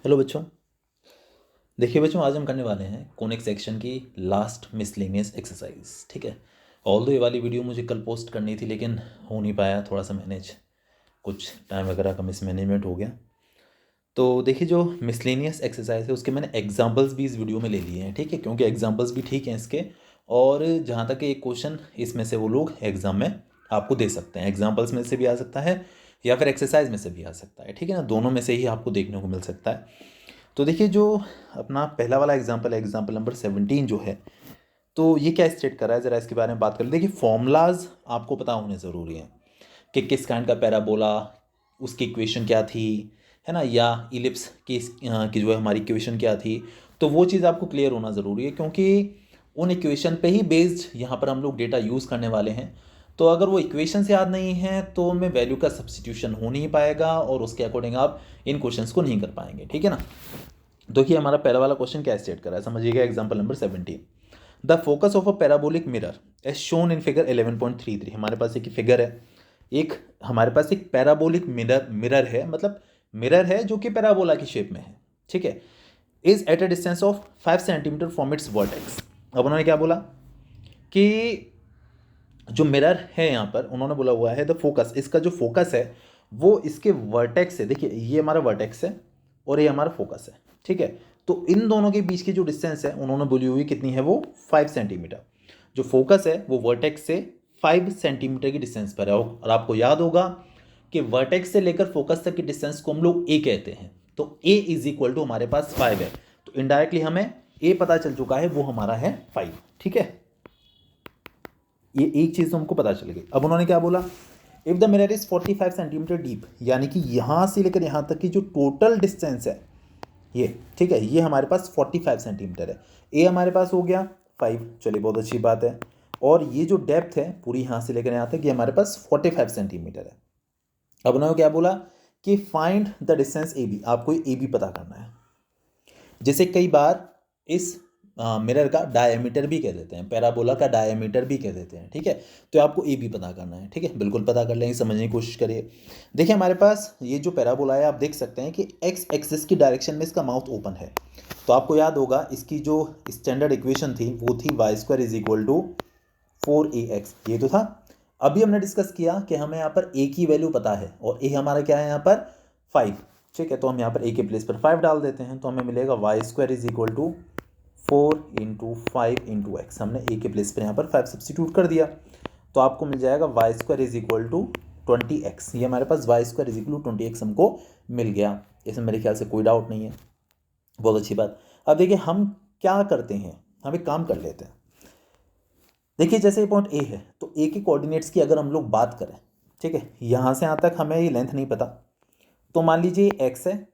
Hello बच्चों। देखिए बच्चों, आज हम करने वाले हैं कॉनिक सेक्शन की लास्ट मिसलेनियस एक्सरसाइज। ठीक है। ऑल दो ये वाली वीडियो मुझे कल पोस्ट करनी थी लेकिन हो नहीं पाया, थोड़ा सा मैनेज, कुछ टाइम वगैरह का मिसमैनेजमेंट हो गया। तो देखिए, जो मिसलेनियस एक्सरसाइज है उसके मैंने एग्जांपल्स भी इस वीडियो में ले लिए हैं। ठीक है, क्योंकि एग्जांपल्स भी ठीक हैं इसके, और जहाँ तक एक क्वेश्चन इसमें से वो लोग एग्ज़ाम में आपको दे सकते हैं। एग्जाम्पल्स में से भी आ सकता है या फिर एक्सरसाइज में से भी आ सकता है। ठीक है ना, दोनों में से ही आपको देखने को मिल सकता है। तो देखिए, जो अपना पहला वाला एग्जाम्पल है, एग्जाम्पल नंबर 17 जो है, तो ये क्या स्टेट कर रहा है, ज़रा इसके बारे में बात कर ले। देखिए, फॉर्मूलाज आपको पता होने ज़रूरी हैं कि किस काइंड का पैराबोला, उसकी इक्वेशन क्या थी, है ना, या इलिप्स की जो है हमारी इक्वेशन क्या थी। तो वो चीज़ आपको क्लियर होना ज़रूरी है, क्योंकि उन इक्वेशन पे ही बेस्ड यहाँ पर हम लोग डेटा यूज़ करने वाले हैं। तो अगर वो इक्वेशंस याद नहीं है तो हमें वैल्यू का सब्सटीट्यूशन हो नहीं पाएगा और उसके अकॉर्डिंग आप इन क्वेश्चंस को नहीं कर पाएंगे। ठीक है ना। देखिए, हमारा पहला वाला क्वेश्चन क्या स्टेट कर रहा है, समझिएगा। Example number 17, the focus of a parabolic mirror as shown in figure 11.33। हमारे पास एक फिगर है, एक हमारे पास एक पैराबोलिक मिरर है, मतलब मिरर है जो कि पैराबोला की शेप में है। ठीक है। Is eight a distance of 5 centimetre from its vertex. अब उन्होंने क्या बोला कि जो मिरर है यहाँ पर उन्होंने बोला हुआ है द फोकस, इसका जो फोकस है वो इसके वर्टेक्स है। देखिए, ये हमारा वर्टेक्स है और ये हमारा फोकस है। ठीक है। तो इन दोनों के बीच की जो डिस्टेंस है उन्होंने बोली हुई कितनी है, वो 5 सेंटीमीटर। जो फोकस है वो वर्टेक्स से 5 सेंटीमीटर की डिस्टेंस पर है। और आपको याद होगा कि वर्टेक्स से लेकर फोकस तक की डिस्टेंस को हम लोग ए कहते हैं। तो ए इज इक्वल टू हमारे पास 5 है, तो इनडायरेक्टली हमें ए पता चल चुका है, वो हमारा है 5। ठीक है, ये एक चीज़ तो हमको पता चल गई। अब उन्होंने क्या बोला, if the mirror is 45 centimetre deep, यानी कि यहाँ से लेकर यहाँ तक की जो टोटल डिस्टेंस है ये, ठीक है, ये हमारे पास 45 सेंटीमीटर है। ए हमारे पास हो गया 5, चलिए बहुत अच्छी बात है। और ये जो डेप्थ है पूरी यहाँ से लेकर यहाँ तक, ये हमारे पास 45 सेंटीमीटर है। अब उन्होंने क्या बोला कि find the distance A B, आपको ए बी पता करना है। जैसे कई बार इस मिरर का डायमीटर भी कह देते हैं, पैराबोला का डायमीटर भी कह देते हैं। ठीक है, तो आपको ए बी पता करना है। ठीक है, बिल्कुल पता कर लेंगे, समझने की कोशिश करिए। देखिए, हमारे पास ये जो पैराबोला है, आप देख सकते हैं कि एक्स एक्सिस की डायरेक्शन में इसका माउथ ओपन है। तो आपको याद होगा इसकी जो स्टैंडर्ड इक्वेशन थी वो थी y square is equal to 4ax, ये तो था। अभी हमने डिस्कस किया कि हमें यहाँ पर ए की वैल्यू पता है और ए हमारा क्या है यहाँ पर 5। ठीक है, तो हम यहाँ पर ए के प्लेस पर 5 डाल देते हैं, तो हमें मिलेगा y square is equal to 4 × 5 × x। हमने ए के प्लेस पर यहाँ पर 5 सब्सटीट्यूट कर दिया, तो आपको मिल जाएगा y square is equal to 20x। ये हमारे पास y square is equal to 20x हमको मिल गया। इसमें मेरे ख्याल से कोई डाउट नहीं है, बहुत अच्छी बात। अब देखिए, हम क्या करते हैं, हम एक काम कर लेते हैं। देखिए, जैसे ये पॉइंट ए है, तो ए के कोऑर्डिनेट्स की अगर हम लोग बात करें, ठीक है, यहाँ से यहाँ तक हमें ये लेंथ नहीं पता, तो मान लीजिए एक्स है,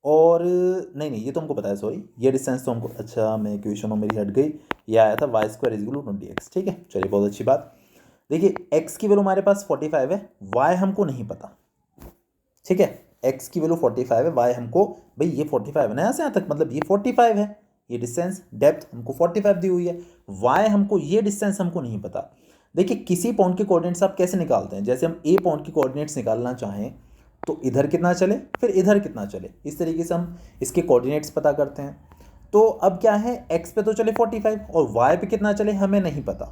और नहीं नहीं, ये तो हमको पता है, सॉरी, ये डिस्टेंस तो हमको, अच्छा मैं इक्वेशन मेरी हट गई, ये आया था y square is equal to 20x। ठीक है, चलिए बहुत अच्छी बात। देखिए, एक्स की वैल्यू हमारे पास 45 है, वाई हमको नहीं पता। ठीक है, एक्स की वैल्यू 45 है, वाई हमको, भाई ये 45 है ना यहाँ से यहाँ तक, मतलब ये 45 है, ये डिस्टेंस डेप्थ हमको 45 दी हुई है। वाई हमको, ये डिस्टेंस हमको नहीं पता। देखिए, किसी पॉइंट के कोऑर्डिनेट्स आप कैसे निकालते हैं, जैसे हम ए पॉइंट के कोऑर्डिनेट्स निकालना चाहें तो इधर कितना चले फिर इधर कितना चले, इस तरीके से हम इसके कोऑर्डिनेट्स पता करते हैं। तो अब क्या है, एक्स पे तो चले 45 और वाई पे कितना चले हमें नहीं पता,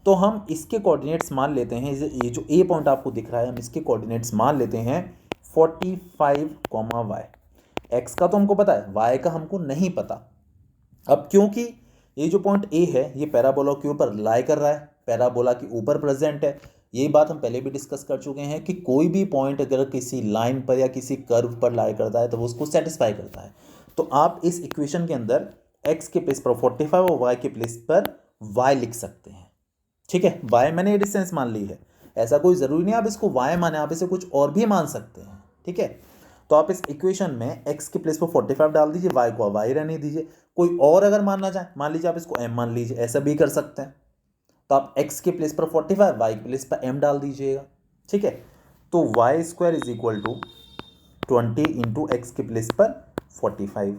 तो हम इसके कोऑर्डिनेट्स मान लेते हैं, ये जो ए पॉइंट आपको दिख रहा है, हम इसके कोऑर्डिनेट्स मान लेते हैं 45, वाई। एक्स का तो हमको पता है, वाई का हमको नहीं पता। अब क्योंकि ये जो पॉइंट ए है ये पैराबोला के ऊपर लाई कर रहा है, पैराबोला के ऊपर प्रेजेंट है, यही बात हम पहले भी डिस्कस कर चुके हैं कि कोई भी पॉइंट अगर किसी लाइन पर या किसी कर्व पर लाई करता है तो वो उसको सेटिस्फाई करता है। तो आप इस इक्वेशन के अंदर एक्स के प्लेस पर 45 और वाई के प्लेस पर वाई लिख सकते हैं। ठीक है, वाई मैंने ये डिस्टेंस मान ली है, ऐसा कोई ज़रूरी नहीं आप इसको वाई माने, आप इसे कुछ और भी मान सकते हैं। ठीक है, तो आप इस इक्वेशन में x के प्लेस पर 45 डाल दीजिए, y को y रहने दीजिए। कोई और अगर मानना चाहे, मान लीजिए आप इसको m मान लीजिए, ऐसा भी कर सकते हैं। तो आप x के प्लेस पर 45, y के प्लेस पर m डाल दीजिएगा। ठीक है, तो y square is equal to 20 into x के प्लेस पर 45,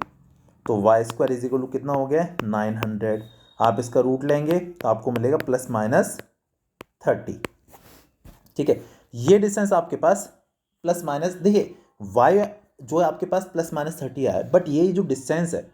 तो y square is equal to कितना हो गया 900। आप इसका रूट लेंगे तो आपको मिलेगा ±30। ठीक है, ये डिस्टेंस आपके पास ±, देखिए वाई जो है आपके पास ±30 आया है, बट ये जो डिस्टेंस है,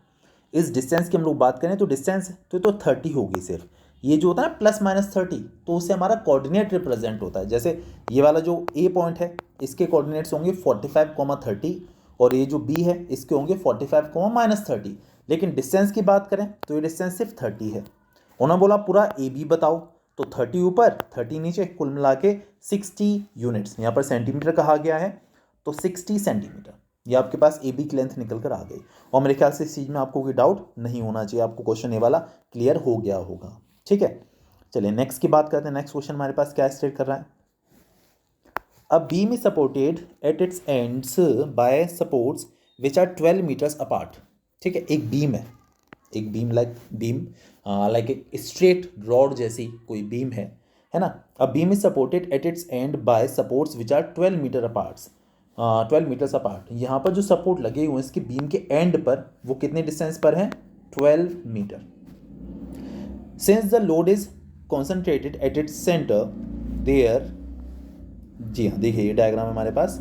इस डिस्टेंस की हम लोग बात करें तो डिस्टेंस तो 30 होगी सिर्फ। ये जो होता है ±30, तो उससे हमारा कोऑर्डिनेट रिप्रेजेंट होता है। जैसे ये वाला जो ए पॉइंट है, इसके कोऑर्डिनेट्स होंगे 45, 30, और ये जो बी है इसके होंगे 45, -30। लेकिन डिस्टेंस की बात करें तो ये डिस्टेंस सिर्फ 30 है। उन्होंने बोला पूरा ए बी बताओ, तो 30 ऊपर 30 नीचे, कुल मिला के 60 यूनिट्स, यहाँ पर सेंटीमीटर कहा गया है, तो 60 सेंटीमीटर ये आपके पास ए बी की लेंथ निकल कर आ गई। और मेरे ख्याल से इस चीज़ में आपको कोई डाउट नहीं होना चाहिए, आपको क्वेश्चन ये वाला क्लियर हो गया होगा। ठीक है, चलिए नेक्स्ट की बात करते हैं। नेक्स्ट क्वेश्चन हमारे पास क्या स्टेट कर रहा है, a beam is supported at its ends by supports which are 12 metres apart. ठीक है, एक बीम है, एक बीम लाइक एक स्ट्रेट रॉड जैसी कोई बीम है ना। A beam is supported at its end by supports which are 12 metre apart, 12 metres apart. यहाँ पर जो सपोर्ट लगे हुए हैं इसकी बीम के एंड पर, वो कितने डिस्टेंस पर हैं, 12 metre. Since the load is concentrated at its centre there, जी हाँ देखिए ये डायग्राम है हमारे पास,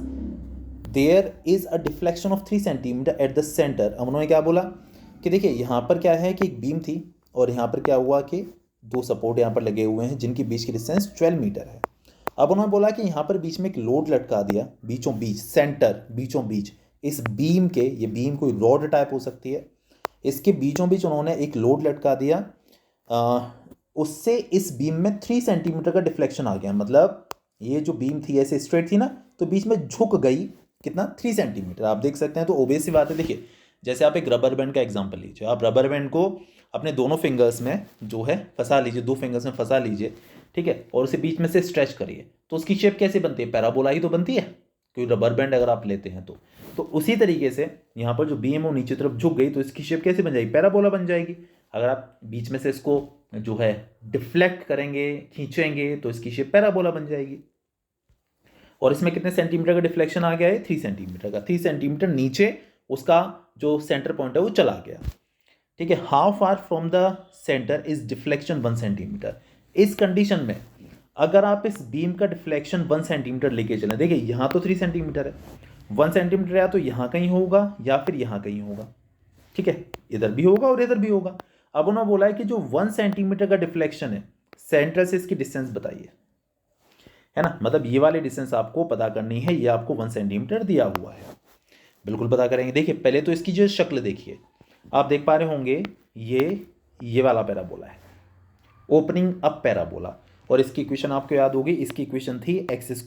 there is a deflection of 3 centimetre at the centre. अब उन्होंने क्या बोला कि देखिए यहाँ पर क्या है कि एक बीम थी, और यहाँ पर क्या हुआ कि दो सपोर्ट यहाँ पर लगे हुए हैं जिनकी बीच की डिस्टेंस 12 मीटर है। अब उन्होंने बोला कि यहाँ पर बीच में एक लोड लटका दिया, बीचों बीच, सेंटर बीचों बीच इस बीम के, ये बीम कोई रॉड टाइप हो सकती है, इसके बीचों बीच उन्होंने एक लोड लटका दिया, उससे इस बीम में 3 सेंटीमीटर का डिफ्लेक्शन आ गया। मतलब ये जो बीम थी ऐसे स्ट्रेट थी ना, तो बीच में झुक गई कितना, 3 सेंटीमीटर। आप देख सकते हैं, तो ओबियस सी बात है। देखिए जैसे आप एक रबर बैंड का एग्जांपल लीजिए, आप रबर बैंड को अपने दोनों फिंगर्स में जो है फंसा लीजिए, 2 फिंगर्स में फंसा लीजिए, ठीक है, और उसे बीच में से स्ट्रेच करिए, तो उसकी शेप कैसे बनती है, पैराबोला ही तो बनती है, कोई रबर बैंड अगर आप लेते हैं तो उसी तरीके से यहाँ पर जो बीम है वो नीचे तरफ झुक गई, तो इसकी शेप कैसे बन जाएगी, पैराबोला बन जाएगी। अगर आप बीच में से इसको जो है डिफ्लेक्ट करेंगे, खींचेंगे, तो इसकी शेप पैराबोला बन जाएगी। और इसमें कितने सेंटीमीटर का डिफ्लेक्शन आ गया है, 3 सेंटीमीटर का। 3 सेंटीमीटर नीचे उसका जो सेंटर पॉइंट है वो चला गया। ठीक है, how far from the centre is deflection 1 centimetre. इस कंडीशन में अगर आप इस बीम का डिफ्लेक्शन 1 सेंटीमीटर लेके चलें, देखिए यहाँ तो 3 सेंटीमीटर है, 1 सेंटीमीटर या तो यहाँ कहीं होगा या फिर यहाँ कहीं होगा। ठीक है, इधर भी होगा और इधर भी होगा। अब उन्होंने बोला है कि जो 1 सेंटीमीटर का डिफ्लेक्शन है, सेंटर से इसकी डिस्टेंस बताइए, है ना। मतलब ये वाली डिस्टेंस आपको पता करनी है, ये आपको 1 सेंटीमीटर दिया हुआ है, बिल्कुल पता करेंगे। देखिए पहले तो इसकी जो शक्ल देखिए, आप देख पा रहे होंगे ये वाला पैराबोला है, ओपनिंग अप पैराबोला, और इसकी इक्वेशन आपको याद होगी, इसकी इक्वेशन थी x² =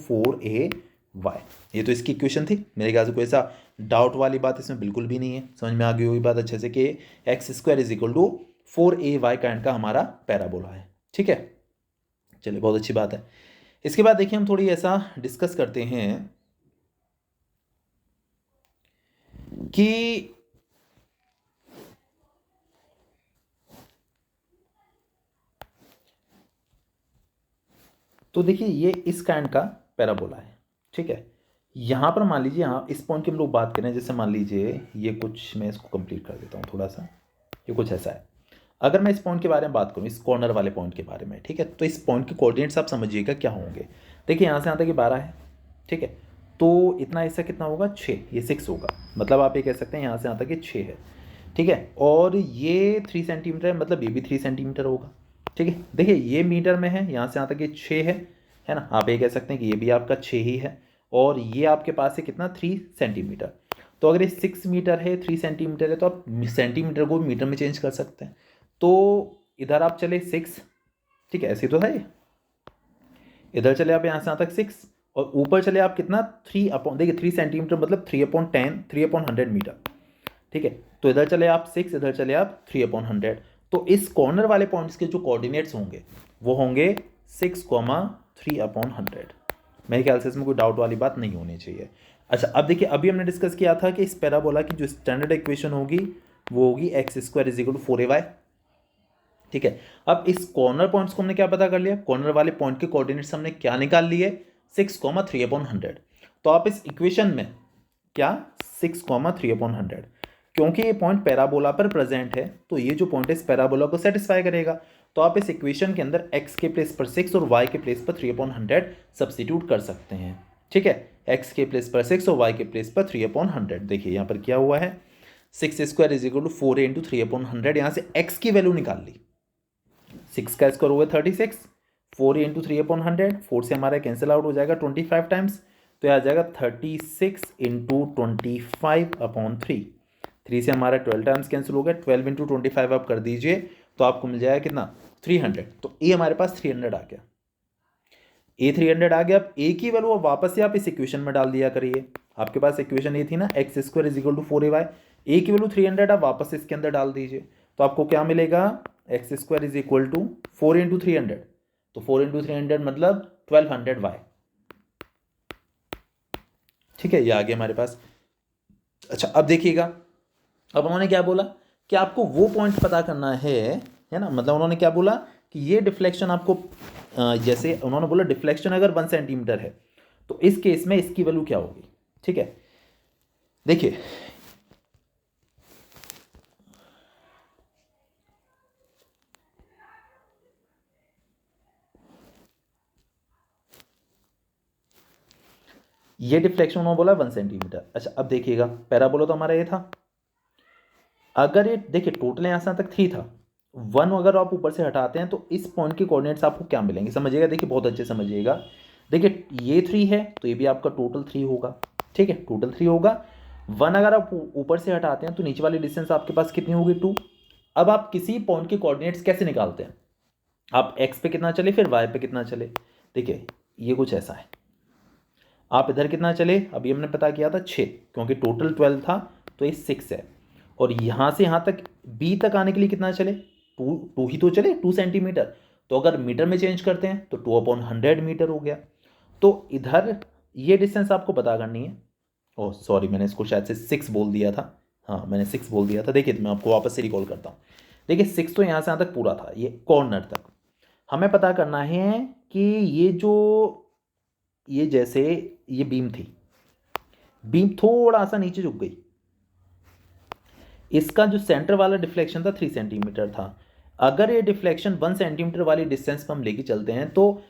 4ay। ये तो इसकी इक्वेशन थी। मेरे ख्याल से कोई ऐसा डाउट वाली बात इसमें बिल्कुल भी नहीं है, समझ में आ गई होगी बात अच्छे से कि x² = 4ay काइंड का हमारा पैराबोला है। ठीक है, चलिए बहुत अच्छी बात है। इसके बाद देखिए हम थोड़ी ऐसा डिस्कस करते हैं कि तो देखिए ये इस काइंड का पैराबोला है। ठीक है, यहाँ पर मान लीजिए, यहाँ इस पॉइंट की हम लोग बात करें, जैसे मान लीजिए ये कुछ, मैं इसको कंप्लीट कर देता हूँ थोड़ा सा, ये कुछ ऐसा है। अगर मैं इस पॉइंट के बारे में बात करूँ, इस कॉर्नर वाले पॉइंट के बारे में, ठीक है, तो इस पॉइंट के कोऑर्डिनेट्स आप समझिएगा क्या होंगे। देखिए यहाँ से यहाँ तक ये 12 है, ठीक है, तो इतना हिस्सा कितना होगा, 6, ये 6 होगा। मतलब आप ये कह सकते हैं यहाँ से यहाँ तक ये 6 है। ठीक है, और ये 3 सेंटीमीटर है, मतलब ये भी 3 सेंटीमीटर होगा। ठीक है, देखिए ये मीटर में है, यहाँ से यहाँ तक ये 6 है ना। आप ये कह सकते हैं कि ये भी आपका 6 ही है, और ये आपके पास है कितना, 3 सेंटीमीटर। तो अगर ये 6 मीटर है, 3 सेंटीमीटर है, तो आप सेंटीमीटर को मीटर में चेंज कर सकते हैं। तो इधर आप चले 6, ठीक है, ऐसे तो है, इधर चले आप यहाँ से यहाँ तक 6, और ऊपर चले आप कितना, 3 देखिए 3 सेंटीमीटर मतलब 3/10, 3/100 मीटर। ठीक है, तो इधर चले आप 6, इधर चले आप 3/100। तो इस कॉर्नर वाले पॉइंट्स के जो कोऑर्डिनेट्स होंगे वो होंगे 6, 3/100। मेरे ख्याल से इसमें कोई डाउट वाली बात नहीं होनी चाहिए। अच्छा, अब देखिए अभी हमने डिस्कस किया था कि इस पैराबोला की जो स्टैंडर्ड इक्वेशन होगी वो होगी x² = 4ay। ठीक है, अब इस कॉर्नर पॉइंट्स को हमने क्या पता कर लिया, कॉर्नर वाले पॉइंट के कोऑर्डिनेट्स हमने क्या निकाल लिए, 6, 3/100। तो आप इस इक्वेशन में क्या, 6, 3/100, क्योंकि ये पॉइंट पैराबोला पर प्रेजेंट है, तो ये जो पॉइंट है इस पैराबोला को सेटिस्फाई करेगा। तो आप इस इक्वेशन के अंदर x के प्लेस पर 6 और y के प्लेस पर 3/100 सब्स्टिट्यूट कर सकते हैं। ठीक है, एक्स के प्लेस पर 6 और वाई के प्लेस पर 3/100। देखिए यहाँ पर क्या हुआ है, 6² is equal to 4a into 3/100। यहाँ से एक्स की वैल्यू निकाल ली, 6 का स्क्वायर हुआ 36, 4a इंटू 3/100, 4 से हमारा कैंसिल आउट हो जाएगा 25 टाइम्स, तो यह आ जाएगा 36 इंटू 25/3। 3 से हमारा 12 टाइम्स कैंसिल हो गया, 12 इंटू 25 आप कर दीजिए तो आपको मिल जाएगा कितना, 300। तो ए हमारे पास 300 आ गया, ए 300 आ गया। अब ए की वैल्यू अब वापस से आप इस इक्वेशन में डाल दिया करिए। आपके पास इक्वेशन ये थी ना, x² is equal to 4ay। ए की वैल्यू 300 आप वापस इसके अंदर डाल दीजिए, तो आपको क्या मिलेगा, x² is equal to 4 into 300, तो 4 इंटू 300 मतलब 1200y। ठीक है, ये आ गया हमारे पास। अच्छा अब देखिएगा, अब उन्होंने क्या बोला कि आपको वो पॉइंट पता करना है ना, मतलब उन्होंने क्या बोला कि ये डिफ्लेक्शन आपको जैसे उन्होंने बोला डिफ्लेक्शन अगर 1 सेंटीमीटर है तो इस केस में इसकी वैल्यू क्या होगी। ठीक है, देखिए ये डिफ्लेक्शन उन्होंने बोला 1 सेंटीमीटर। अच्छा अब देखिएगा, पैराबोला तो हमारा ये था, अगर ये देखिए टोटल यहाँ से तक 3 था, 1 अगर आप ऊपर से हटाते हैं तो इस पॉइंट के कोऑर्डिनेट्स आपको क्या मिलेंगे, समझिएगा। देखिए बहुत अच्छे समझिएगा, देखिए ये 3 है तो ये भी आपका टोटल 3 होगा। ठीक है, टोटल 3 होगा। 1 अगर आप ऊपर से हटाते हैं तो नीचे वाली डिस्टेंस आपके पास कितनी होगी, 2। अब आप किसी पॉइंट के कोऑर्डिनेट्स कैसे निकालते हैं, आप एक्स पे कितना चले फिर वाई पे कितना चले। देखिए ये कुछ ऐसा है, आप इधर कितना चले, अभी हमने पता किया था 6, क्योंकि टोटल 12 था तो ये 6 है। और यहाँ से यहाँ तक बी तक आने के लिए कितना चले, 2 ही तो चले, 2 सेंटीमीटर। तो अगर मीटर में चेंज करते हैं तो 2/100 मीटर हो गया। तो इधर ये डिस्टेंस आपको पता करनी है। ओह सॉरी, मैंने इसको शायद से 6 बोल दिया था। हाँ मैंने 6 बोल दिया था। देखिए तो मैं आपको वापस से रिकॉल करता हूँ। देखिए 6 तो यहाँ से यहाँ तक पूरा था, ये कॉर्नर तक। हमें पता करना है कि ये जो ये जैसे ये बीम थी, बीम थोड़ा सा नीचे झुक गई, इसका जो सेंटर वाला डिफ्लेक्शन था 3 सेंटीमीटर था। अगर ये डिफ्लेक्शन 1 सेंटीमीटर वाली डिस्टेंस पर हम लेके चलते हैं तो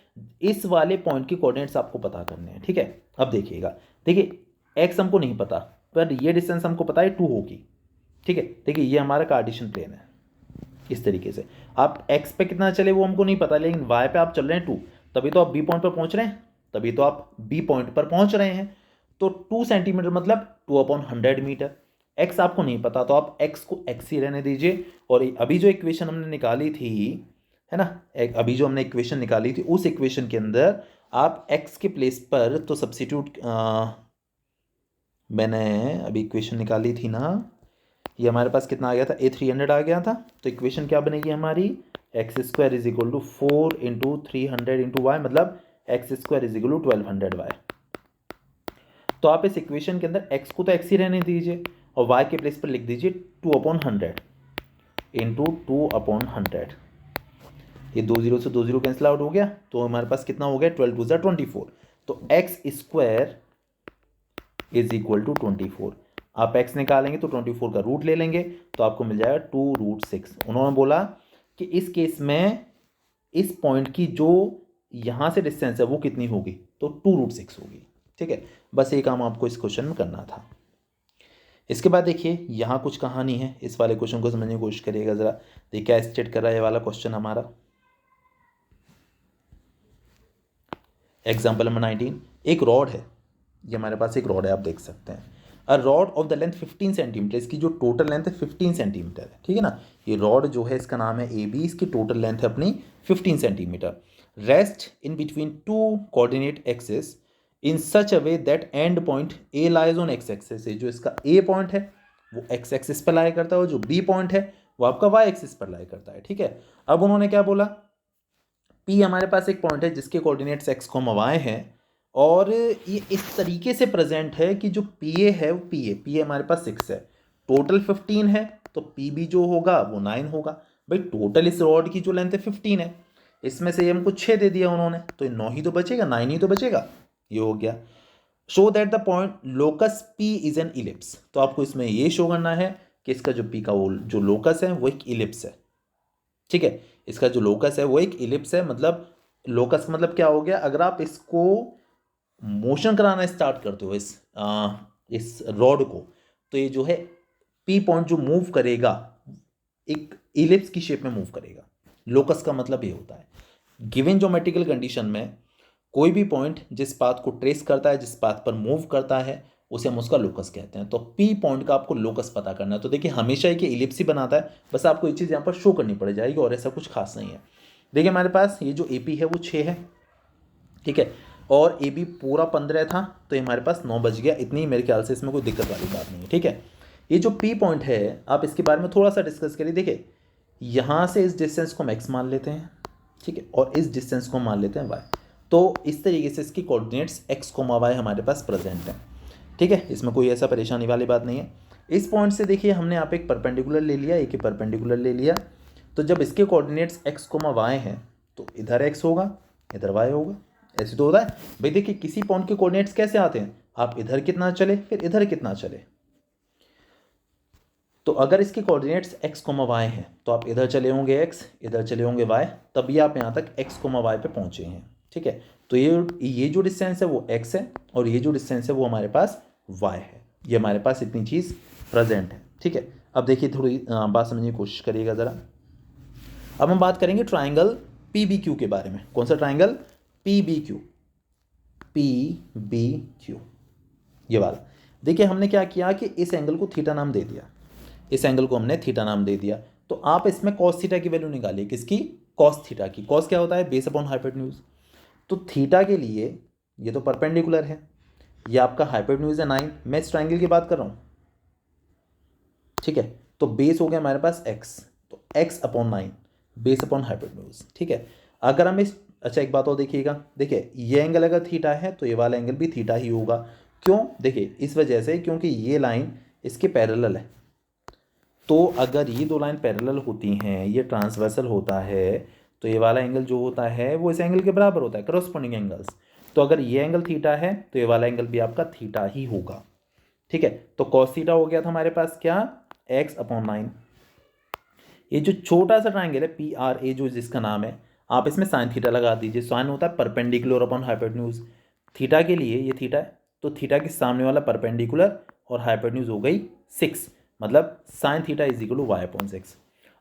इस वाले पॉइंट की कोऑर्डिनेट्स आपको पता करने हैं। ठीक है, अब देखिएगा, देखिए एक्स हमको नहीं पता पर ये डिस्टेंस हमको पता है 2 होगी। ठीक है, देखिए ये हमारा कार्टेशियन प्लेन है। इस तरीके से आप एक्स पे कितना चले वो हमको नहीं पता, लेकिन वाई पे आप चल रहे हैं 2, तभी तो आप बी पॉइंट पर पहुंच रहे हैं, तभी तो आप बी पॉइंट पर पहुंच रहे हैं। तो 2 सेंटीमीटर मतलब 2/100 मीटर। एक्स आपको नहीं पता तो आप एक्स को एक्स ही रहने दीजिए। और अभी जो इक्वेशन हमने निकाली थी, है ना, अभी जो हमने इक्वेशन निकाली थी उस इक्वेशन के अंदर आप एक्स के प्लेस पर तो सब्सिट्यूट, मैंने अभी इक्वेशन निकाली थी ना, ये हमारे पास कितना आ गया था, ए 300 आ गया था। तो इक्वेशन क्या बनेगी हमारी, x² is equal to 4 into 300 into y, मतलब x² is equal to 1200y। तो आप इस इक्वेशन के अंदर x को तो x ही रहने दीजिए और y के प्लेस पर लिख दीजिए 2/100 इंटू 2/100। ये 2 0 से 2 0 कैंसिल आउट हो गया, तो हमारे पास कितना हो गया, 12 2 24। तो x² इज इक्वल टू 24। आप x निकालेंगे तो 24 का रूट ले लेंगे तो आपको मिल जाएगा 2√6। उन्होंने बोला कि इस केस में इस पॉइंट की जो यहाँ से डिस्टेंस है वो कितनी होगी, तो 2√6 होगी। ठीक है, बस ये काम आपको इस क्वेश्चन में करना था। इसके बाद देखिए यहाँ कुछ कहानी है, इस वाले क्वेश्चन को समझने की कोशिश करिएगा ज़रा। देखिए क्या स्टेट कर रहा है ये वाला क्वेश्चन हमारा। एग्जाम्पल नंबर 19, एक रॉड है, ये हमारे पास एक रॉड है, आप देख सकते हैं। A rod of the length 15 centimetre, इसकी जो टोटल लेंथ है 15 सेंटीमीटर है। ठीक है ना, ये रॉड जो है इसका नाम है ए बी, इसकी टोटल लेंथ है अपनी 15 centimetre. Rest in between 2 coordinate axis in such a way that and point A lies on x axis. जो इसका ए पॉइंट है वो एक्स एक्सिस पर लाई करता है और जो बी पॉइंट है वो आपका वाई एक्सिस पर लाई करता है। ठीक है, अब उन्होंने क्या बोला, पी हमारे पास एक पॉइंट है जिसके कोऑर्डिनेट्स एक्स को वाई हैं और ये इस तरीके से प्रेजेंट है कि जो पी ए है वो पी ए हमारे पास 6 है, टोटल 15 है, तो पी बी जो होगा वो 9 होगा। भाई टोटल इस रॉड की जो लेंथ है 15 है, इसमें से हमको 6 दे दिया उन्होंने, तो 9 ही तो बचेगा, 9 ही तो बचेगा। ये हो गया। Show that the point locus P is an ellipse, तो आपको इसमें ये शो करना है कि इसका जो पी का वो जो लोकस है वो एक इलिप्स है। ठीक है, इसका जो लोकस है वो एक इलिप्स है, मतलब लोकस का मतलब क्या हो गया, अगर आप इसको मोशन कराना स्टार्ट करते हो इस रॉड को, तो ये जो है पी पॉइंट जो मूव करेगा एक इलिप्स की शेप में मूव करेगा। लोकस का मतलब ये होता है गिवन ज्योमेट्रिकल कंडीशन में कोई भी पॉइंट जिस पाथ को ट्रेस करता है, जिस पाथ पर मूव करता है, उसे हम उसका लोकस कहते हैं। तो पी पॉइंट का आपको लोकस पता करना है। तो देखिए हमेशा एक इलिप्स ही बनाता है, बस आपको ये चीज़ यहाँ पर शो करनी पड़ जाएगी और ऐसा कुछ खास नहीं है। देखिए हमारे पास ये जो ए पी है वो 6 है, ठीक है, और ए बी पूरा 15 था, तो ये हमारे पास 9 बज गया। इतनी मेरे ख्याल से इसमें कोई दिक्कत वाली बात नहीं है, ठीक है। ये जो पी पॉइंट है आप इसके बारे में थोड़ा सा डिस्कस करिए। देखिए यहाँ से इस डिस्टेंस को हम एक्स मान लेते हैं, ठीक है, और इस डिस्टेंस को मान लेते हैं वाई। तो इस तरीके से इसकी कोऑर्डिनेट्स एक्स कोमा वाई हमारे पास प्रेजेंट है, ठीक है, इसमें कोई ऐसा परेशानी वाली बात नहीं है। इस पॉइंट से देखिए हमने यहाँ पे एक परपेंडिकुलर ले लिया, एक ही परपेंडिकुलर ले लिया, तो जब इसके कोऑर्डिनेट्स एक्स कोमा वाई हैं तो इधर एक्स होगा इधर वाई होगा, ऐसे तो होता है भाई। देखिए किसी पॉइंट के कोऑर्डिनेट्स कैसे आते हैं, आप इधर कितना चले फिर इधर कितना चले, तो अगर इसके कोऑर्डिनेट्स x कोमा वाई हैं तो आप इधर चले होंगे x इधर चले होंगे y, तभी आप यहाँ तक x कोमा वाई पे पहुँचे हैं, ठीक है। तो ये जो डिस्टेंस है वो x है और ये जो डिस्टेंस है वो हमारे पास y है। ये हमारे पास इतनी चीज़ प्रेजेंट है, ठीक है। अब देखिए थोड़ी बात समझने की कोशिश करिएगा ज़रा। अब हम बात करेंगे ट्राइंगल पी बी क्यू के बारे में। कौन सा triangle? P B Q, P B Q, ये वाला। देखिए हमने क्या किया कि इस एंगल को थीटा नाम दे दिया, इस एंगल को हमने थीटा नाम दे दिया। तो आप इसमें कॉस थीटा की वैल्यू निकालिए। किसकी? कॉस थीटा की। कॉस क्या होता है? Base upon hypotenuse. तो थीटा के लिए ये तो परपेंडिकुलर है, ये आपका हाइपोटेन्यूज है 9, मैं इस ट्राइंगल की बात कर रहा हूँ, ठीक है। तो बेस हो गया हमारे पास x, तो x upon 9 base upon hypotenuse, ठीक है। अगर हम इस अच्छा एक बात और देखिएगा, देखिए ये एंगल अगर थीटा है तो ये वाला एंगल भी थीटा ही होगा। क्यों? देखिए इस वजह से क्योंकि ये लाइन इसके पैरेलल है। तो अगर ये दो लाइन पैरेलल होती हैं, ये ट्रांसवर्सल होता है, तो ये वाला एंगल जो होता है वो इस एंगल के बराबर होता है, करस्पॉन्डिंग एंगल्स। तो अगर ये एंगल थीटा है तो ये वाला एंगल भी आपका थीटा ही होगा, ठीक है। तो कॉस थीटा हो गया था हमारे पास क्या? x upon 9। ये जो छोटा सा ट्राइंगल है पी आर ए जो जिसका नाम है, आप इसमें साइन थीटा लगा दीजिए। साइन होता है परपेंडिकुलर अपॉन हाइपोटेन्यूज। थीटा के लिए ये थीटा है, तो थीटा के सामने वाला परपेंडिकुलर और हाइपोटेन्यूज हो गई 6, मतलब sine theta is equal to y upon 6।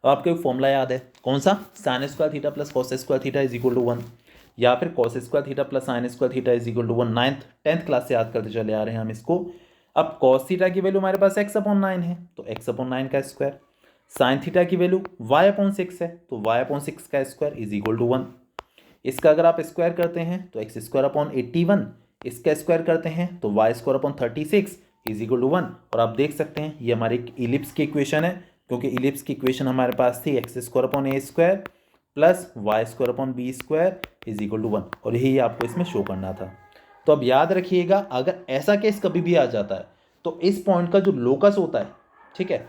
अब आपको एक फॉर्मूला याद है, कौन सा? Sine square theta plus cos square theta is equal to 1, या फिर cos square theta plus sine square theta is equal to 1। 9th class से याद करते चले आ रहे हैं हम इसको। अब कॉस थीटा की वैल्यू हमारे पास x अपॉन 9 है, तो x अपॉन 9 का स्क्वायर। साइन थीटा की वैल्यू y अपॉन 6 है, तो y अपॉन 6 का स्क्वायर इज इक्वल टू 1। इसका अगर आप स्क्वायर करते हैं तो एक्स स्क्वायर अपॉन 81, इसका स्क्वायर करते हैं तो y square upon 36 is equal to 1। और आप देख सकते हैं ये हमारी इलिप्स की इक्वेशन है, क्योंकि इलिप्स की इक्वेशन हमारे पास थी x square upon a square plus y square upon b square is equal to 1, और यही आपको इसमें शो करना था। तो अब याद रखिएगा, अगर ऐसा केस कभी भी आ जाता है तो इस पॉइंट का जो लोकस होता है, ठीक है,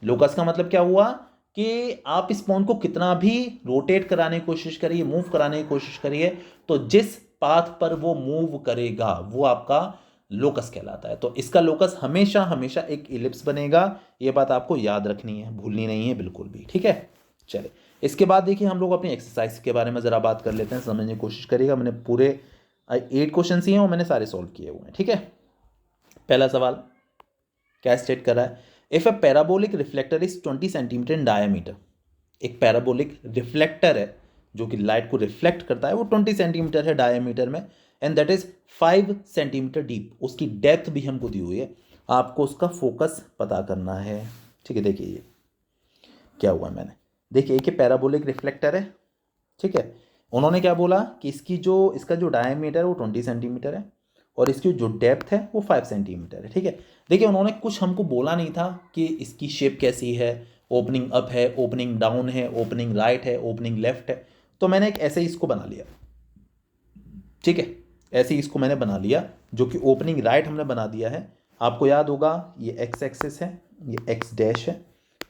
लोकस का मतलब क्या हुआ कि आप इस पॉइंट को कितना भी रोटेट कराने की कोशिश करिए, मूव कराने की कोशिश करिए, तो जिस पाथ पर वो मूव करेगा वो आपका लोकस कहलाता है। तो इसका लोकस हमेशा हमेशा एक इलिप्स बनेगा। ये बात आपको याद रखनी है, भूलनी नहीं है बिल्कुल भी, ठीक है। चलिए इसके बाद देखिए हम लोग अपनी एक्सरसाइज के बारे में ज़रा बात कर लेते हैं, समझने की कोशिश करिएगा। मैंने पूरे 8 क्वेश्चन ही हैं और मैंने सारे सॉल्व किए हुए हैं, ठीक है। पहला सवाल क्या स्टेट कर रहा है? If a parabolic reflector is 20 centimetre in diameter. एक पैराबोलिक रिफ्लेक्टर है जो कि लाइट को रिफ्लेक्ट करता है, वो 20 सेंटीमीटर है डायमीटर में, and that is 5 centimetre deep. उसकी डेप्थ भी हमको दी हुई है, आपको उसका फोकस पता करना है, ठीक है। देखिए ये क्या हुआ, मैंने देखिए एक पैराबोलिक रिफ्लेक्टर है, ठीक है। उन्होंने क्या बोला कि इसका जो डायमीटर है वो 20 सेंटीमीटर है और इसकी जो डेप्थ है वो 5 सेंटीमीटर है, ठीक है। देखिए उन्होंने कुछ हमको बोला नहीं था कि इसकी शेप कैसी है, ओपनिंग अप है, ओपनिंग डाउन है, ओपनिंग राइट है, ओपनिंग लेफ्ट है। तो मैंने एक ऐसे ही इसको बना लिया, ठीक है, ऐसे ही इसको मैंने बना लिया, जो कि ओपनिंग राइट हमने बना दिया है। आपको याद होगा ये एक्स एक्सिस है, ये एक्स डैश है,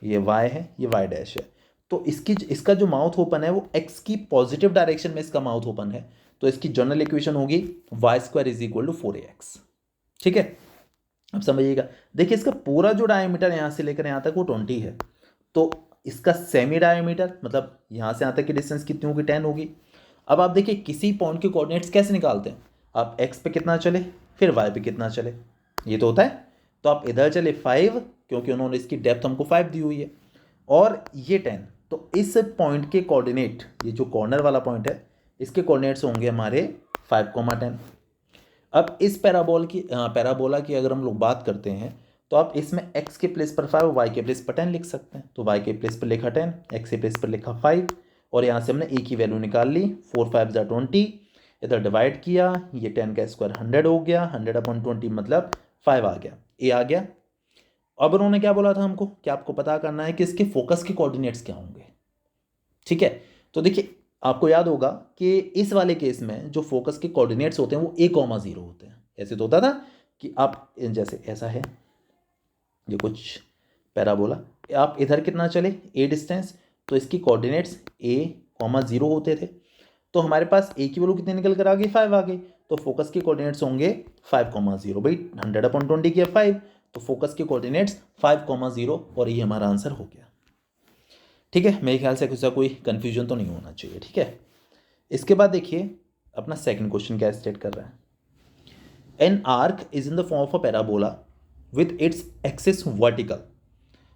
ये वाई है, ये वाई डैश है। तो इसका जो माउथ ओपन है वो एक्स की पॉजिटिव डायरेक्शन में इसका माउथ ओपन है, तो इसकी जनरल इक्वेशन होगी y square is equal to 4ax, ठीक है। अब समझिएगा, देखिए इसका पूरा जो डायमीटर यहाँ से लेकर यहाँ तक वो 20 है, तो इसका सेमी डायमीटर मतलब यहाँ से यहाँ तक की डिस्टेंस कितनी होगी? 10 होगी। अब आप देखिए किसी पॉइंट के कोऑर्डिनेट्स कैसे निकालते हैं, आप x पे कितना चले फिर y पे कितना चले, ये तो होता है। तो आप इधर चले 5 क्योंकि उन्होंने इसकी डेप्थ हमको 5 दी हुई है, और ये 10, तो इस पॉइंट के कोऑर्डिनेट, ये जो कॉर्नर वाला पॉइंट है इसके कोऑर्डिनेट्स होंगे हमारे 5,10। अब इस पैराबोला की अगर हम लोग बात करते हैं तो आप इसमें x के प्लेस पर 5 y के प्लेस पर 10 लिख सकते हैं। तो y के प्लेस पर लिखा 10, x के प्लेस पर लिखा 5, और यहाँ से हमने a की वैल्यू निकाल ली, 4 5 20, इधर डिवाइड किया, ये 10 का स्क्वायर 100 हो गया, 100/20 मतलब 5 आ गया, a आ गया। अब उन्होंने क्या बोला था हमको कि आपको पता करना है कि इसके फोकस के कोऑर्डिनेट्स क्या होंगे, ठीक है। तो देखिए आपको याद होगा कि इस वाले केस में जो फोकस के कोऑर्डिनेट्स होते हैं वो a,0 होते हैं। ऐसे तो होता था कि आप जैसे ऐसा है ये कुछ पैराबोला, आप इधर कितना चले a डिस्टेंस, तो इसकी कोऑर्डिनेट्स a,0 होते थे। तो हमारे पास a की वैल्यू कितनी निकल कर आ गई 5 आ गई, तो फोकस के कोऑर्डिनेट्स होंगे 5,0। भाई 100/20 किया 5, तो फोकस के कोऑर्डिनेट्स 5,0, और ये हमारा आंसर हो गया। ठीक है, मेरे ख्याल से कुछ कोई कन्फ्यूजन तो नहीं होना चाहिए, ठीक है। इसके बाद देखिए अपना सेकंड क्वेश्चन क्या स्टेट कर रहा है। An arc is in the form of a parabola with its axis vertical.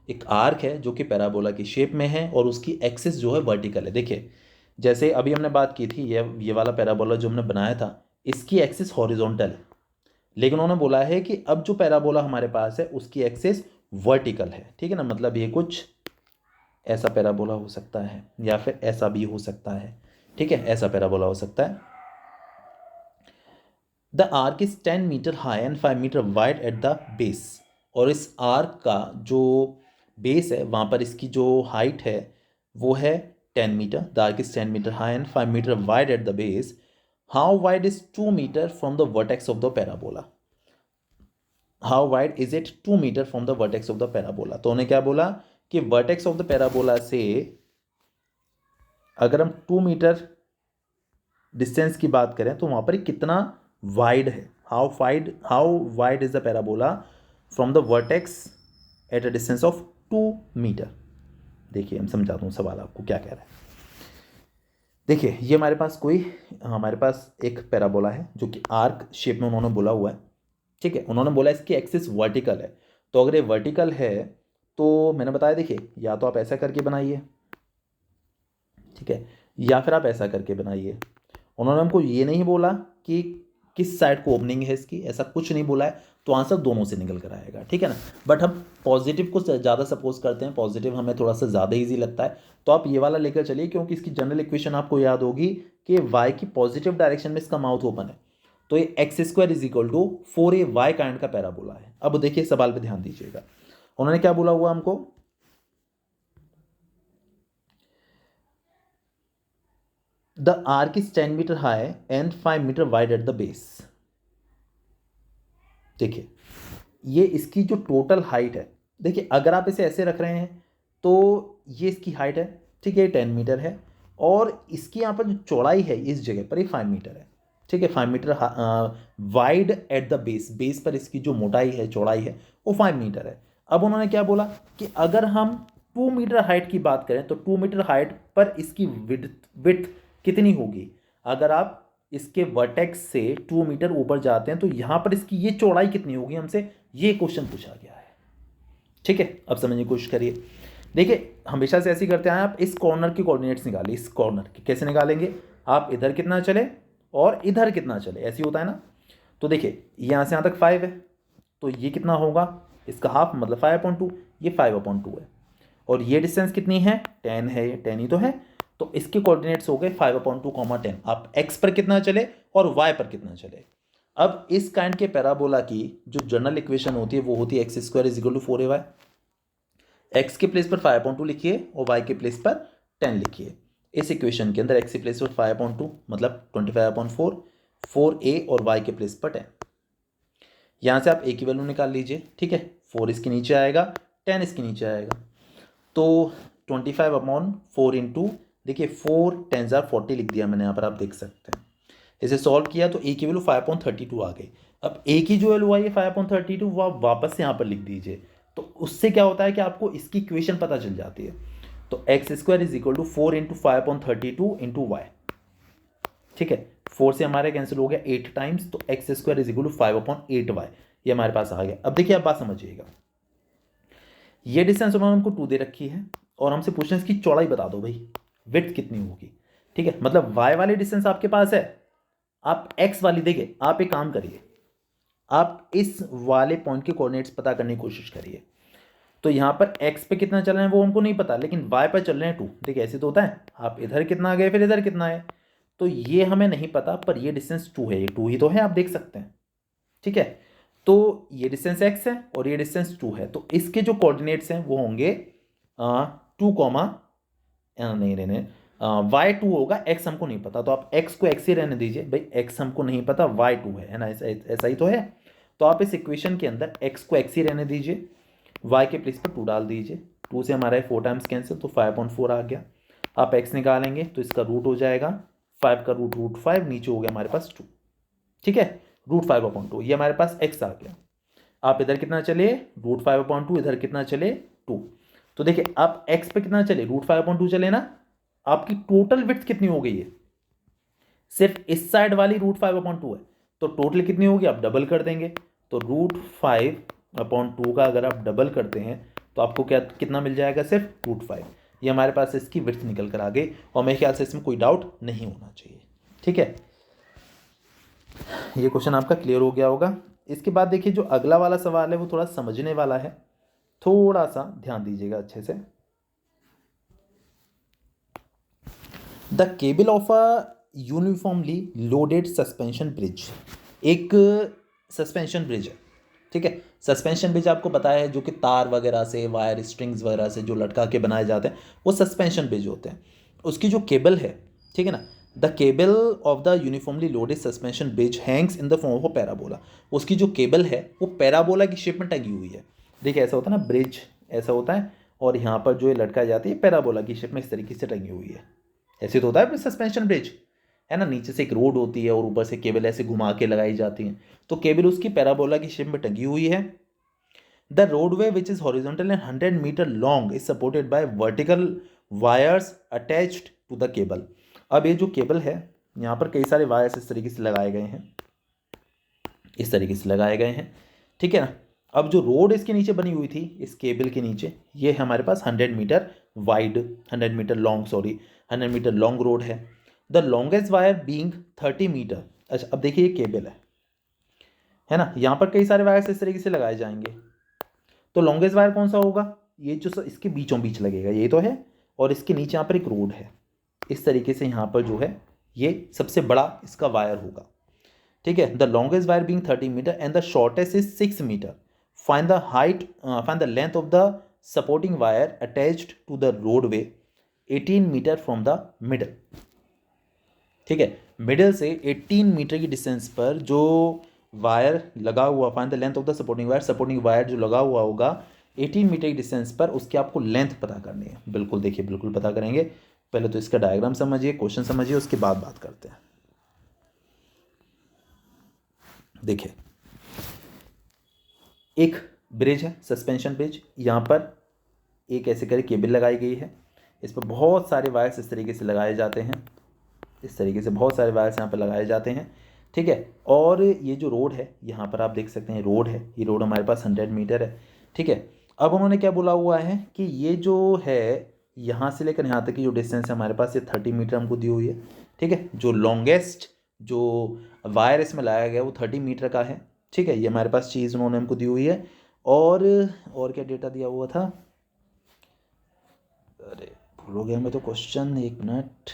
एक आर्क है जो कि पैराबोला की शेप में है और उसकी एक्सिस जो है वर्टिकल है। देखिए जैसे अभी हमने बात की थी, ये वाला पैराबोला जो हमने बनाया था इसकी एक्सिस हॉरिजॉन्टल है, लेकिन उन्होंने बोला है कि अब जो पैराबोला हमारे पास है उसकी एक्सिस वर्टिकल है, ठीक है ना। मतलब ये कुछ ऐसा पैराबोला हो सकता है या फिर ऐसा भी हो सकता है, ठीक है, ऐसा पैराबोला हो सकता है। The arch is 10 metre high and 5 metre wide at the base, और इस आर्क का जो बेस है वहाँ पर इसकी जो हाइट है वो है 10 metre. The arch is 10 metre high and 5 metre wide at the base. How wide is 2 metre from the vertex of the parabola. How wide is it 2 metre from the vertex of the parabola. तो उन्हें क्या बोला कि vertex of the parabola से अगर हम 2 metre distance की बात करें तो वहाँ पर कितना वाइड है, how wide is the parabola from the vertex at a distance of 2 metre. देखिए हम समझाता हूँ सवाल आपको क्या कह रहा है। देखिए ये हमारे पास एक पैराबोला है जो कि आर्क शेप में उन्होंने बोला हुआ है, ठीक है। उन्होंने बोला इसकी एक्सिस वर्टिकल है, तो अगर ये वर्टिकल है तो मैंने बताया देखिए या तो आप ऐसा करके बनाइए, ठीक है, या फिर आप ऐसा करके बनाइए। उन्होंने हमको ये नहीं बोला कि किस साइड को ओपनिंग है इसकी, ऐसा कुछ नहीं बोला है, तो आंसर दोनों से निकल कर आएगा, ठीक है ना। बट हम पॉजिटिव को ज़्यादा सपोज करते हैं, पॉजिटिव हमें थोड़ा सा ज़्यादा ईजी लगता है, तो आप ये वाला लेकर चलिए क्योंकि इसकी जनरल इक्वेशन आपको याद होगी कि y की पॉजिटिव डायरेक्शन में इसका माउथ ओपन है, तो ये x² is equal to 4ay kind का पैराबोला है। अब देखिए सवाल पे ध्यान दीजिएगा, उन्होंने क्या बोला हुआ हमको, the arch is 10 metre high and 5 metre wide at the base. देखिए ये इसकी जो टोटल हाइट है, देखिए अगर आप इसे ऐसे रख रहे हैं तो ये इसकी हाइट है, ठीक है, 10 मीटर है, और इसकी यहाँ पर जो चौड़ाई है इस जगह पर ये 5 मीटर है, ठीक है, 5 metre wide at the base पर इसकी जो मोटाई है चौड़ाई है वो 5 मीटर है। अब उन्होंने क्या बोला कि अगर हम 2 मीटर हाइट की बात करें तो 2 मीटर हाइट पर इसकी विड्थ कितनी होगी। अगर आप इसके वर्टेक्स से 2 मीटर ऊपर जाते हैं तो यहाँ पर इसकी ये चौड़ाई कितनी होगी, हमसे ये क्वेश्चन पूछा गया है, ठीक है। अब समझने की कोशिश करिए। देखिए हमेशा से ऐसे करते हैं, आप इस कॉर्नर के कोऑर्डिनेट्स निकालिए, इस कॉर्नर के कैसे निकालेंगे, आप इधर कितना चले और इधर कितना चले, ऐसे होता है ना। तो देखिए यहाँ से यहाँ तक 5 है, तो ये कितना होगा, इसका हाफ मतलब 5/2, ये 5/2 है, और ये डिस्टेंस कितनी है 10 है, ये 10 ही तो है, तो इसके कोऑर्डिनेट्स हो गए 5/2, 10। आप x पर कितना चले और y पर कितना चले। अब इस काइंड के पैराबोला की जो जनरल इक्वेशन होती है वो होती है x² is equal to 4ay। x के प्लेस पर 5/2 लिखिए और y के प्लेस पर 10 लिखिए। इस इक्वेशन के अंदर x के प्लेस पर 5/2 मतलब 25/4, 4a और y के प्लेस पर 10। यहाँ से आप a की वैल्यू निकाल लीजिए, ठीक है, 4 इसके नीचे आएगा, 10 इसके नीचे आएगा, तो 25/4 इंटू, देखिए 4 10 40 लिख दिया मैंने यहाँ पर, आप देख सकते हैं। इसे सॉल्व किया तो a की वैल्यू 5/32 आ गई। अब a की जो वैल्यू आई है 5/32 वो आप वापस यहाँ पर लिख दीजिए, तो उससे क्या होता है कि आपको इसकी इक्वेशन पता चल जाती है। तो x² is equal to 4 into 5/32 into y, ठीक है, 4 से हमारे कैंसिल हो गया 8 टाइम्स, तो x square is equal to 5/8y, ये हमारे पास आ गया। अब देखिए आप बात समझिएगा, ये डिस्टेंस उन्होंने हमको 2 दे रखी है और हमसे पूछ रहे हैं इसकी चौड़ाई बता दो भाई, विड्थ कितनी होगी। ठीक है, मतलब y वाली डिस्टेंस आपके पास है, आप x वाली देखिए, आप एक काम करिए, आप इस वाले पॉइंट के कोऑर्डिनेट्स पता करने की कोशिश करिए। तो यहाँ पर x पे कितना चल रहे हैं वो हमको नहीं पता, लेकिन y पर चल रहे हैं 2। देखिए ऐसे तो होता है, आप इधर कितना गए फिर इधर कितना है, तो ये हमें नहीं पता, पर ये डिस्टेंस 2 है, ये 2 ही तो है, आप देख सकते हैं। ठीक है, तो ये डिस्टेंस x है और ये डिस्टेंस 2 है, तो इसके जो कोऑर्डिनेट्स हैं वो होंगे 2 कॉमा नहीं रहने y2 होगा, x हमको नहीं पता, तो आप x को x ही रहने दीजिए भाई, x हमको नहीं पता, y2 है ना, ऐसा ही तो है। तो आप इस इक्वेशन के अंदर x को x ही रहने दीजिए, y के प्लेस पर 2 डाल दीजिए, 2 से हमारा 4 टाइम्स कैंसिल, तो 5/4 आ गया। आप x निकालेंगे तो इसका रूट हो जाएगा 5 का रूट 5, नीचे हो गया हमारे पास 2। ठीक है, √5/2, ये हमारे पास x आ गया। आप इधर कितना चले, √5/2, इधर कितना चले 2। तो देखिए आप x पे कितना चले, √5/2 चले ना, आपकी टोटल विड्थ कितनी हो गई है, सिर्फ इस साइड वाली √5/2 है, तो टोटल कितनी होगी, आप डबल कर देंगे, तो √5/2 का अगर आप डबल करते हैं तो आपको क्या कितना मिल जाएगा, सिर्फ √5। ये हमारे पास इसकी विड्थ निकल कर आ गई, और मेरे ख्याल से इसमें कोई डाउट नहीं होना चाहिए। ठीक है, ये क्वेश्चन आपका क्लियर हो गया होगा। इसके बाद देखिए जो अगला वाला सवाल है वो थोड़ा समझने वाला है, थोड़ा सा ध्यान दीजिएगा अच्छे से। The cable of a uniformly loaded suspension bridge, एक सस्पेंशन ब्रिज है। ठीक है, सस्पेंशन ब्रिज आपको बताया है जो कि तार वगैरह से, वायर स्ट्रिंग्स वगैरह से जो लटका के बनाए जाते हैं वो सस्पेंशन ब्रिज होते हैं। उसकी जो केबल है, ठीक है ना, the cable of the uniformly loaded suspension bridge Hanks in the form of parabola, उसकी जो केबल है वो पैराबोला की शेप में टंगी हुई है। देखिए ऐसा होता है ना, ब्रिज ऐसा होता है और यहाँ पर जो ये लटकाई जाती है पैराबोला की शेप में इस तरीके से टंगी हुई है। ऐसे तो होता है सस्पेंशन ब्रिज, है ना, नीचे से एक रोड होती है और ऊपर से केबल ऐसे घुमा के लगाई जाती है, तो केबल उसकी पैराबोला की शेप में टंगी हुई है। The roadway which is horizontal and 100 metre long is supported by vertical wires attached to the cable. अब ये जो केबल है यहाँ पर कई सारे वायर्स इस तरीके से लगाए गए हैं, इस तरीके से लगाए गए हैं। ठीक है ना, अब जो रोड इसके नीचे बनी हुई थी इस केबल के नीचे, ये हमारे पास 100 metre wide, 100 metre long, sorry 100 metre long road है। The longest wire being 30 metre. अच्छा अब देखिए ये केबल है ना, यहाँ पर कई सारे वायर्स इस तरीके से लगाए जाएंगे, तो लॉन्गेस्ट वायर कौन सा होगा, ये जो इसके बीचों बीच लगेगा, ये तो है, और इसके नीचे यहाँ पर एक रोड है, इस तरीके से यहाँ पर जो है ये सबसे बड़ा इसका वायर होगा। ठीक है, the longest wire being 30 metre and the shortest is 6 metre. Find the height, find the length of the supporting wire attached to the roadway 18 metre from the middle. ठीक है, मिडल से 18 मीटर की distance पर जो wire लगा हुआ, find the length of the supporting wire, supporting wire जो लगा हुआ होगा 18 मीटर की डिस्टेंस पर, उसकी आपको लेंथ पता करनी है। बिल्कुल देखिए, बिल्कुल पता करेंगे, पहले तो इसका डायग्राम समझिए, क्वेश्चन समझिए, उसके बाद बात करते हैं। देखिए एक ब्रिज है, सस्पेंशन ब्रिज, यहाँ पर एक ऐसे करके केबल लगाई गई है, इस पर बहुत सारे वायर्स इस तरीके से लगाए जाते हैं, इस तरीके से बहुत सारे वायर्स यहाँ पर लगाए जाते हैं। ठीक है, और ये जो रोड है यहाँ पर आप देख सकते हैं रोड है, ये रोड हमारे पास 100 मीटर है। ठीक है, अब उन्होंने क्या बोला हुआ है कि ये जो है यहाँ से लेकर यहाँ तक की जो डिस्टेंस है हमारे पास ये 30 मीटर हमको दी हुई है। ठीक है, जो लॉन्गेस्ट जो वायर इसमें लगाया गया वो 30 मीटर का है। ठीक है, ये हमारे पास चीज़ उन्होंने हमको दी हुई है, और क्या डेटा दिया हुआ था, अरे भूल हो गया मैं तो क्वेश्चन, एक मिनट।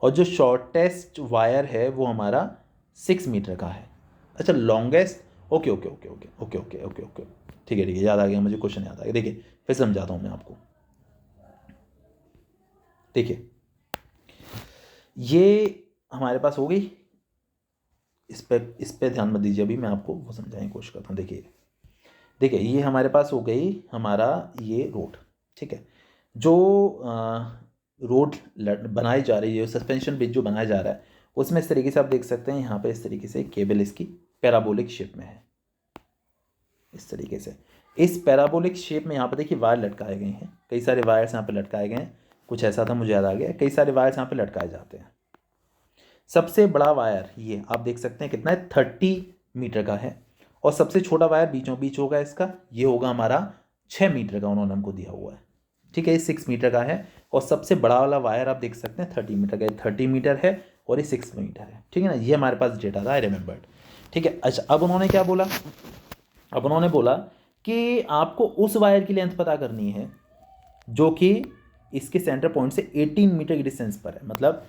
और जो शॉर्टेस्ट वायर है वो हमारा 6 मीटर का है। अच्छा longest, okay okay okay okay okay okay okay okay ठीक है, याद आ गया मुझे, क्वेश्चन याद आ गया। देखिए फिर समझाता हूँ मैं आपको। देखिए ये हमारे पास हो गई, इस पे ध्यान मत दीजिए, अभी मैं आपको वो समझाने की कोशिश करता हूँ। देखिए ये हमारे पास हो गई हमारा ये रोड। ठीक है, जो रोड बनाई जा रही है, सस्पेंशन ब्रिज जो बनाया जा रहा है उसमें इस तरीके से आप देख सकते हैं यहाँ पे इस तरीके से केबल इसकी पैराबोलिक शेप में है, इस तरीके से। इस पैराबोलिक शेप में यहाँ पर देखिए वायर लटकाए गए हैं, कई सारे वायर्स यहाँ पे लटकाए गए हैं, कुछ ऐसा था मुझे याद आ गया, कई सारे वायर्स यहाँ पे लटकाए जाते हैं। सबसे बड़ा वायर ये आप देख सकते हैं कितना है, 30 मीटर का है, और सबसे छोटा वायर बीचों बीच होगा इसका, ये होगा हमारा 6 मीटर का, उन्होंने हमको दिया हुआ है, ठीक है, ये 6 मीटर का है। और सबसे बड़ा वाला वायर आप देख सकते हैं 30 मीटर का, 30 मीटर है और ये 6 मीटर है, ठीक है ना, ये हमारे पास डेटा था, आई रिमेंबर्ड, ठीक है। अच्छा, अब उन्होंने क्या बोला, अब उन्होंने बोला कि आपको उस वायर की लेंथ पता करनी है जो कि इसके सेंटर पॉइंट से 18 मीटर की डिस्टेंस पर है, मतलब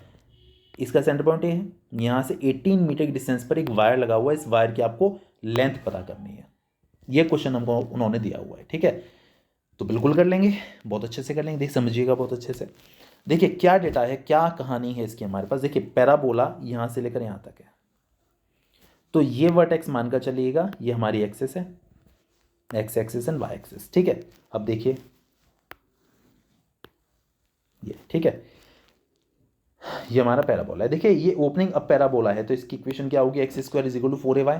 इसका सेंटर पॉइंट ये है, यहाँ से 18 मीटर की डिस्टेंस पर एक वायर लगा हुआ है, इस वायर की आपको लेंथ पता करनी है। ये क्वेश्चन हमको उन्होंने दिया हुआ है, ठीक है, तो बिल्कुल कर लेंगे, बहुत अच्छे से कर लेंगे, देख समझिएगा बहुत अच्छे से। देखिए क्या डेटा है, क्या कहानी है इसकी हमारे पास। देखिए पैराबोला यहाँ से लेकर यहाँ तक है, तो ये वर्टेक्स मानकर चलिएगा, ये हमारी एक्सिस है, x axis and y axis, ठीक है। अब देखिए ये, ठीक है, ये हमारा पैराबोला है। देखिए ये ओपनिंग अब पैराबोला है, तो इसकी इक्वेशन क्या होगी, x square is equal to 4ay,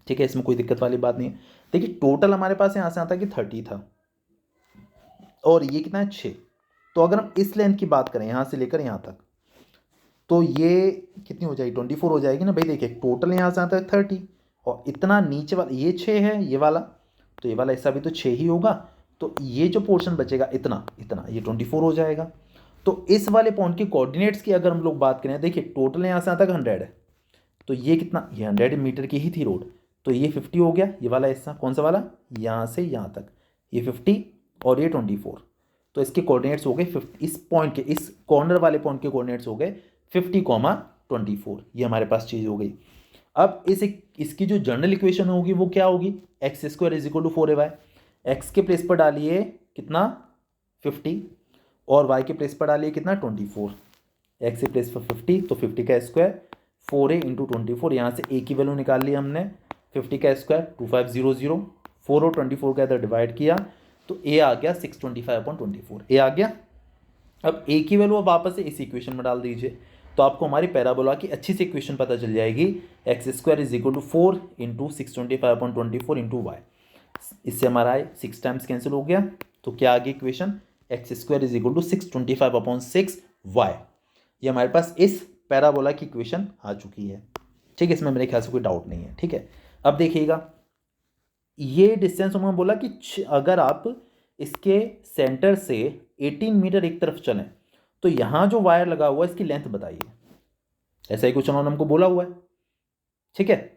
ठीक है, इसमें कोई दिक्कत वाली बात नहीं है। देखिए टोटल हमारे पास यहाँ से आता कि 30 था, और ये कितना है 6, तो अगर हम इस लेंथ की बात करें यहाँ से लेकर यहाँ तक, तो ये कितनी हो जाएगी, 24 हो जाएगी ना भाई। देखिए टोटल यहाँ से आता है 30, और इतना नीचे वाला ये 6 है, ये वाला, तो ये वाला हिस्सा भी तो 6 ही होगा, तो ये जो पोर्शन बचेगा इतना इतना, ये 24 हो जाएगा। तो इस वाले पॉइंट के कोऑर्डिनेट्स की अगर हम लोग बात करें, देखिए टोटल यहाँ से आता है 100 है, तो ये कितना, ये 100 मीटर की ही थी रोड, तो ये 50 हो गया, ये वाला हिस्सा कौन सा वाला, यहाँ से यहाँ तक ये 50 और ये 24, तो इसके कोऑर्डिनेट्स हो गए 50, इस पॉइंट के, इस कॉर्नर वाले पॉइंट के कोऑर्डिनेट्स हो गए 50, 24, ये हमारे पास चीज़ हो गई। अब इसकी जो जनरल इक्वेशन होगी वो क्या होगी, x square is equal to 4ay, x के प्लेस पर डालिए कितना 50, और वाई के प्लेस पर डालिए कितना 24, एक्स के प्लेस पर 50, तो 50 का स्क्वायर 4a इंटू 24, यहाँ से a की वैल्यू निकाल ली हमने, 50 का स्क्वायर 2500, 4 और 24 का इधर डिवाइड किया, तो a आ गया 625/24, a आ गया। अब a की वैल्यू अब वापस से इस इक्वेशन में डाल दीजिए, तो आपको हमारी पैराबोला की अच्छी सी इक्वेशन पता चल जाएगी, x square is equal to 4 into 625/24 into y, इससे हमारा 6 टाइम्स कैंसिल हो गया, तो क्या आ गई equation, x square is equal to 625/6 y, ये हमारे पास इस पैराबोला की इक्वेशन आ चुकी है, ठीक है, इसमें मेरे ख्याल से कोई डाउट नहीं है, ठीक है। अब देखिएगा ये डिस्टेंस उन्होंने बोला कि अगर आप इसके सेंटर से 18 मीटर एक तरफ चलें, तो यहाँ जो वायर लगा हुआ है इसकी लेंथ बताइए, ऐसा ही कुछ उन्होंने हमको बोला हुआ है, ठीक है,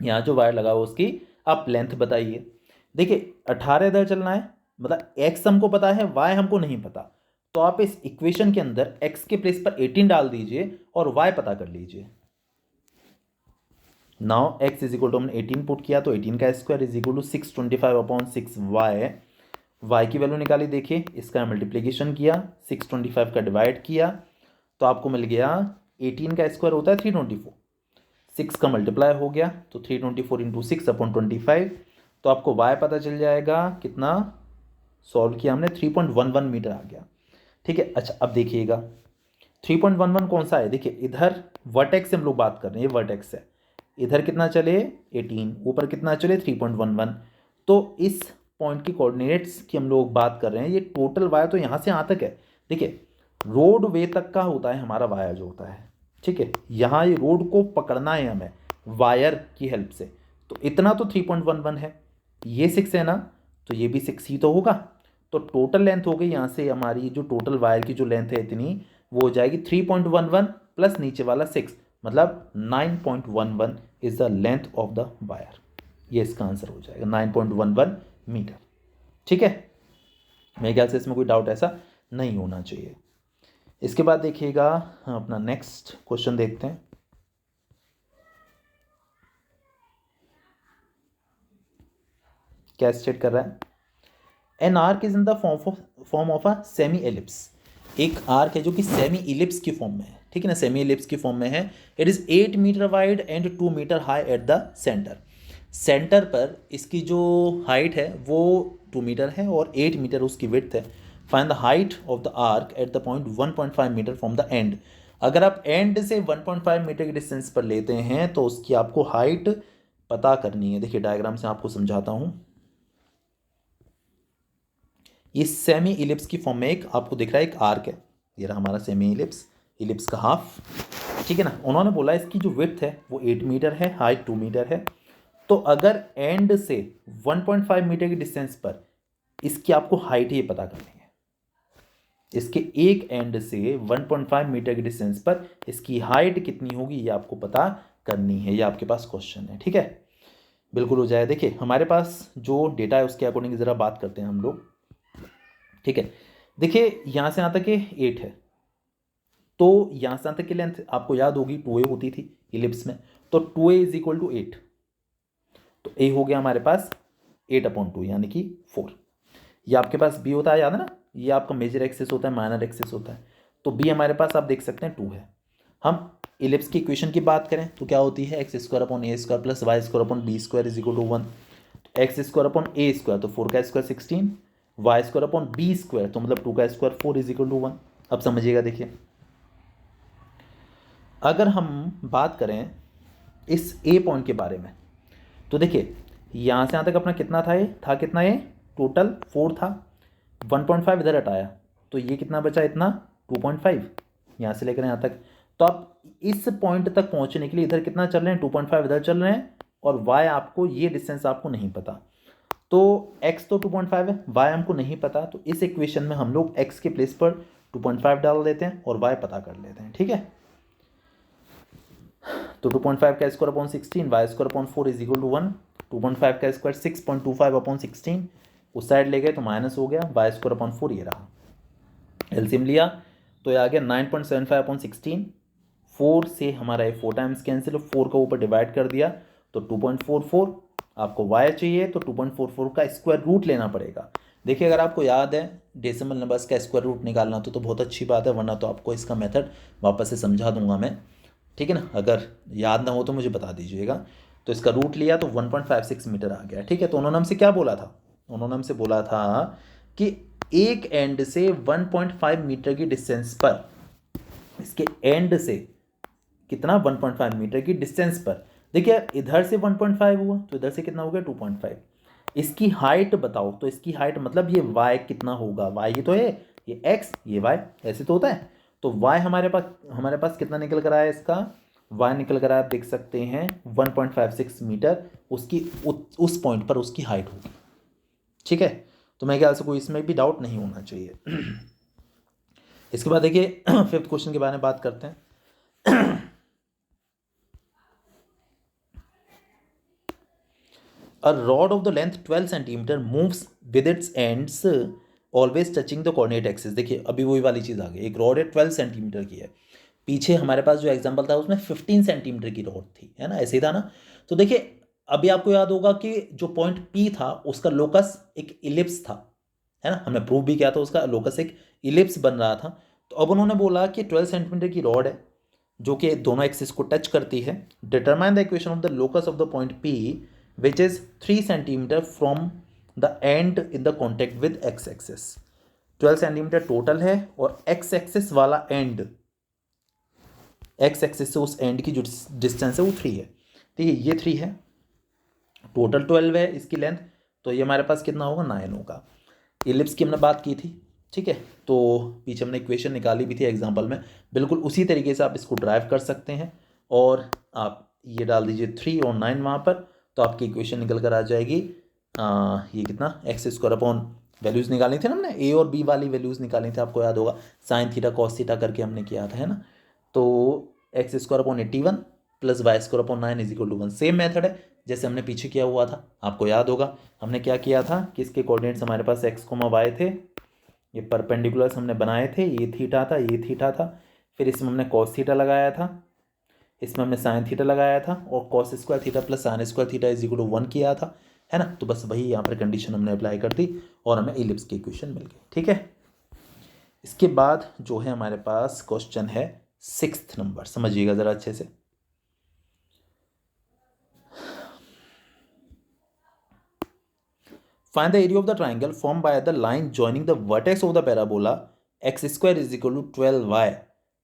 यहाँ जो वायर लगा हुआ उसकी आप लेंथ बताइए। देखिए 18 इधर चलना है, मतलब एक्स हमको पता है, वाई हमको नहीं पता, तो आप इस इक्वेशन के अंदर एक्स के प्लेस पर 18 डाल दीजिए और वाई पता कर लीजिए। Now x is equal to हमने 18 पुट किया, तो 18 का square is equal to 625/6 y, y की वैल्यू निकाली, देखिए इसका मल्टीप्लीकेशन किया, 625 का डिवाइड किया, तो आपको मिल गया 18 का स्क्वायर होता है 324, 6 का मल्टीप्लाई हो गया, तो 324 इंटू 6/25, तो आपको वाई पता चल जाएगा कितना, सॉल्व किया हमने 3.11 मीटर आ गया, ठीक है। अच्छा अब देखिएगा 3.11 कौन सा है, देखिए इधर वर्टेक्स से हम लोग बात कर रहे हैं, ये वर्टेक्स है, इधर कितना चले 18, ऊपर कितना चले 3.11, तो इस पॉइंट की कोऑर्डिनेट्स की हम लोग बात कर रहे हैं, ये टोटल वायर तो यहाँ से यहाँ तक है, देखिए रोड वे तक का होता है हमारा वायर जो होता है, ठीक है, यहाँ ये रोड को पकड़ना है हमें वायर की हेल्प से, तो इतना तो 3.11 है, ये 6 है ना, तो ये भी 6 ही तो होगा, तो टोटल लेंथ हो गई यहाँ से हमारी, जो टोटल वायर की जो लेंथ है इतनी, वो हो जाएगी 3.11 प्लस नीचे वाला 6, मतलब 9.11 is the length of the wire, ये इसका आंसर हो जाएगा 9.11 मीटर, ठीक है। मेरे ख्याल से इसमें कोई डाउट ऐसा नहीं होना चाहिए। इसके बाद देखिएगा हम अपना नेक्स्ट क्वेश्चन देखते हैं। क्या स्टेट कर रहा है, an arc is in the form of a semi ellipse, एक आर्क है जो कि सेमी इलिप्स की फॉर्म में है, ठीक है ना, सेमी इलिप्स की फॉर्म में है, it is 8 metre wide and 2 metre high at the centre, centre पर इसकी जो हाइट है वो 2 मीटर है और 8 मीटर उसकी विड्थ है, find the height of the arch at the point 1.5 metre from the end, अगर आप एंड से 1.5 मीटर की डिस्टेंस पर लेते हैं तो उसकी आपको हाइट पता करनी है। देखिए डायग्राम से आपको समझाता हूँ, ये सेमी इलिप्स की फॉर्म में एक आपको दिख रहा है एक आर्क है, ये रहा हमारा सेमी इलिप्स, इलिप्स का हाफ, ठीक है ना। उन्होंने बोला इसकी जो विड्थ है वो 8 मीटर है, हाइट 2 मीटर है। तो अगर एंड से 1.5 मीटर की डिस्टेंस पर इसकी आपको हाइट ये पता करनी है, इसके एक एंड से 1.5 मीटर की डिस्टेंस पर इसकी हाइट कितनी होगी ये आपको पता करनी है। ये आपके पास क्वेश्चन है, ठीक है। बिल्कुल हो जाए। देखिए हमारे पास जो डेटा है उसके अकॉर्डिंग ज़रा बात करते हैं हम लोग, ठीक है। देखिए यहाँ से यहाँ तक के 8 है, तो यहाँ से यहाँ तक की लेंथ आपको याद होगी 2a होती थी इलिप्स में, तो 2a इज इक्वल टू 8, तो a हो गया हमारे पास 8/2 यानी कि 4। ये आपके पास b होता है, याद है ना, ये आपका मेजर एक्सिस होता है, माइनर एक्सिस होता है, तो b हमारे पास आप देख सकते हैं 2 है। हम इलिप्स की इक्वेशन की बात करें तो क्या होती है, x² plus y² is equal to 1। x² तो 4 का स्क्वायर 16, y² तो मतलब 2 का स्क्वायर 4 इज इक्वल टू 1। अब समझिएगा, देखिए अगर हम बात करें इस ए पॉइंट के बारे में, तो देखिए यहाँ से यहाँ तक अपना कितना था, ये था कितना, ये टोटल 4 था, 1.5 इधर हटाया तो ये कितना बचा, इतना 2.5 यहाँ से लेकर यहाँ तक। तो आप इस पॉइंट तक पहुँचने के लिए इधर कितना चल रहे हैं, 2.5 इधर चल रहे हैं, और y आपको ये डिस्टेंस आपको नहीं पता, तो x तो 2.5 है, y हमको नहीं पता, तो इस इक्वेशन में हम लोग x के प्लेस पर 2.5 डाल देते हैं और y पता कर लेते हैं, ठीक है। तो 2.5 का square upon 16, y² is equal to 1, 2.5 का स्क्वायर 6.25/16, उस साइड ले गए तो माइनस हो गया, y² ये रहा, एलसीएम लिया तो ये आ गया 9.75/16, 4 से हमारा ये 4 टाइम्स कैंसिल, 4 का ऊपर डिवाइड कर दिया तो 2.44, आपको y चाहिए तो 2.44 का स्क्वायर रूट लेना पड़ेगा। देखिए अगर आपको याद है डेसिमल नंबर्स का स्क्वायर रूट निकालना तो बहुत अच्छी बात है, वरना तो आपको इसका मेथड वापस से समझा दूंगा मैं, ठीक है ना। अगर याद ना हो तो मुझे बता दीजिएगा। तो इसका रूट लिया तो 1.56 मीटर आ गया, ठीक है। तो उन्होंने हमसे क्या बोला था, उन्होंने हमसे बोला था कि एक एंड से 1.5 मीटर की डिस्टेंस पर, इसके एंड से कितना, 1.5 मीटर की डिस्टेंस पर, देखिए इधर से 1.5 हुआ तो इधर से कितना हो गया 2.5। इसकी हाइट बताओ, तो इसकी हाइट मतलब ये y कितना होगा, y ये तो है, ये x ये y, ऐसे तो होता है। तो y हमारे पास कितना निकल कर आया, इसका y निकल कर आया, आप देख सकते हैं 1.56 मीटर उसकी उस पॉइंट पर उसकी हाइट होगी, ठीक है। तो मेरे ख्याल से कोई इसमें भी डाउट नहीं होना चाहिए। इसके बाद देखिए 5th क्वेश्चन के बारे में बात करते हैं। A rod of the length 12 cm moves with its ends always touching the coordinate axis। देखिए अभी वही वाली चीज़ आ गई, एक रॉड है 12 सेंटीमीटर की है, पीछे हमारे पास जो एग्जांपल था उसमें 15 सेंटीमीटर की रॉड थी, है ना, ऐसे ही था ना। तो देखिए अभी आपको याद होगा कि जो पॉइंट P था उसका लोकस एक इलिप्स था, है ना, हमने प्रूव भी किया था, उसका लोकस एक इलिप्स बन रहा था। तो अब उन्होंने बोला कि 12 सेंटीमीटर की रॉड है जो कि दोनों एक्सिस को टच करती है, determine the equation of the locus of the point P which is 3 cm from the end in the contact with x axis। 12 centimetre total है और x एक्सिस वाला एंड, x एक्सिस से उस and की जो distance है वो 3 है, ठीक है, ये 3 है, टोटल 12 है इसकी लेंथ, तो ये हमारे पास कितना होगा 9 होगा। इलिप्स की हमने बात की थी, ठीक है, तो पीछे हमने इक्वेशन निकाली भी थी एग्जाम्पल में, बिल्कुल उसी तरीके से आप इसको ड्राइव कर सकते हैं, और आप ये डाल दीजिए 3 और 9 वहाँ पर, तो आपकी इक्वेशन निकल कर आ जाएगी ये कितना, x² अपॉन वैल्यूज़ निकालनी थी ना हमने, a और b वाली वैल्यूज़ निकालनी थी, आपको याद होगा साइन थीटा कॉस थीटा करके हमने किया था, है ना। तो x² upon 81 plus y² upon 9 is equal to 1, same method है जैसे हमने पीछे किया हुआ था। आपको याद होगा हमने क्या किया था कि इसके कोऑर्डिनेट्स हमारे पास x, y थे, ये परपेंडिकुलर्स हमने बनाए थे, ये थीटा था, ये थीटा था, फिर इसमें हमने कॉस थीटा लगाया था, इसमें हमने साइन थीटा लगाया था, और cos square theta plus sine square theta is equal to 1 किया था, है ना। तो बस वही यहाँ पर कंडीशन हमने अप्लाई कर दी और हमें इलिप्स की इक्वेशन मिल गई, ठीक है। इसके बाद जो है हमारे पास क्वेश्चन है 6th नंबर, समझिएगा ज़रा अच्छे से। Find the area of the triangle formed by the line joining the vertex of the parabola x² is equal to 12y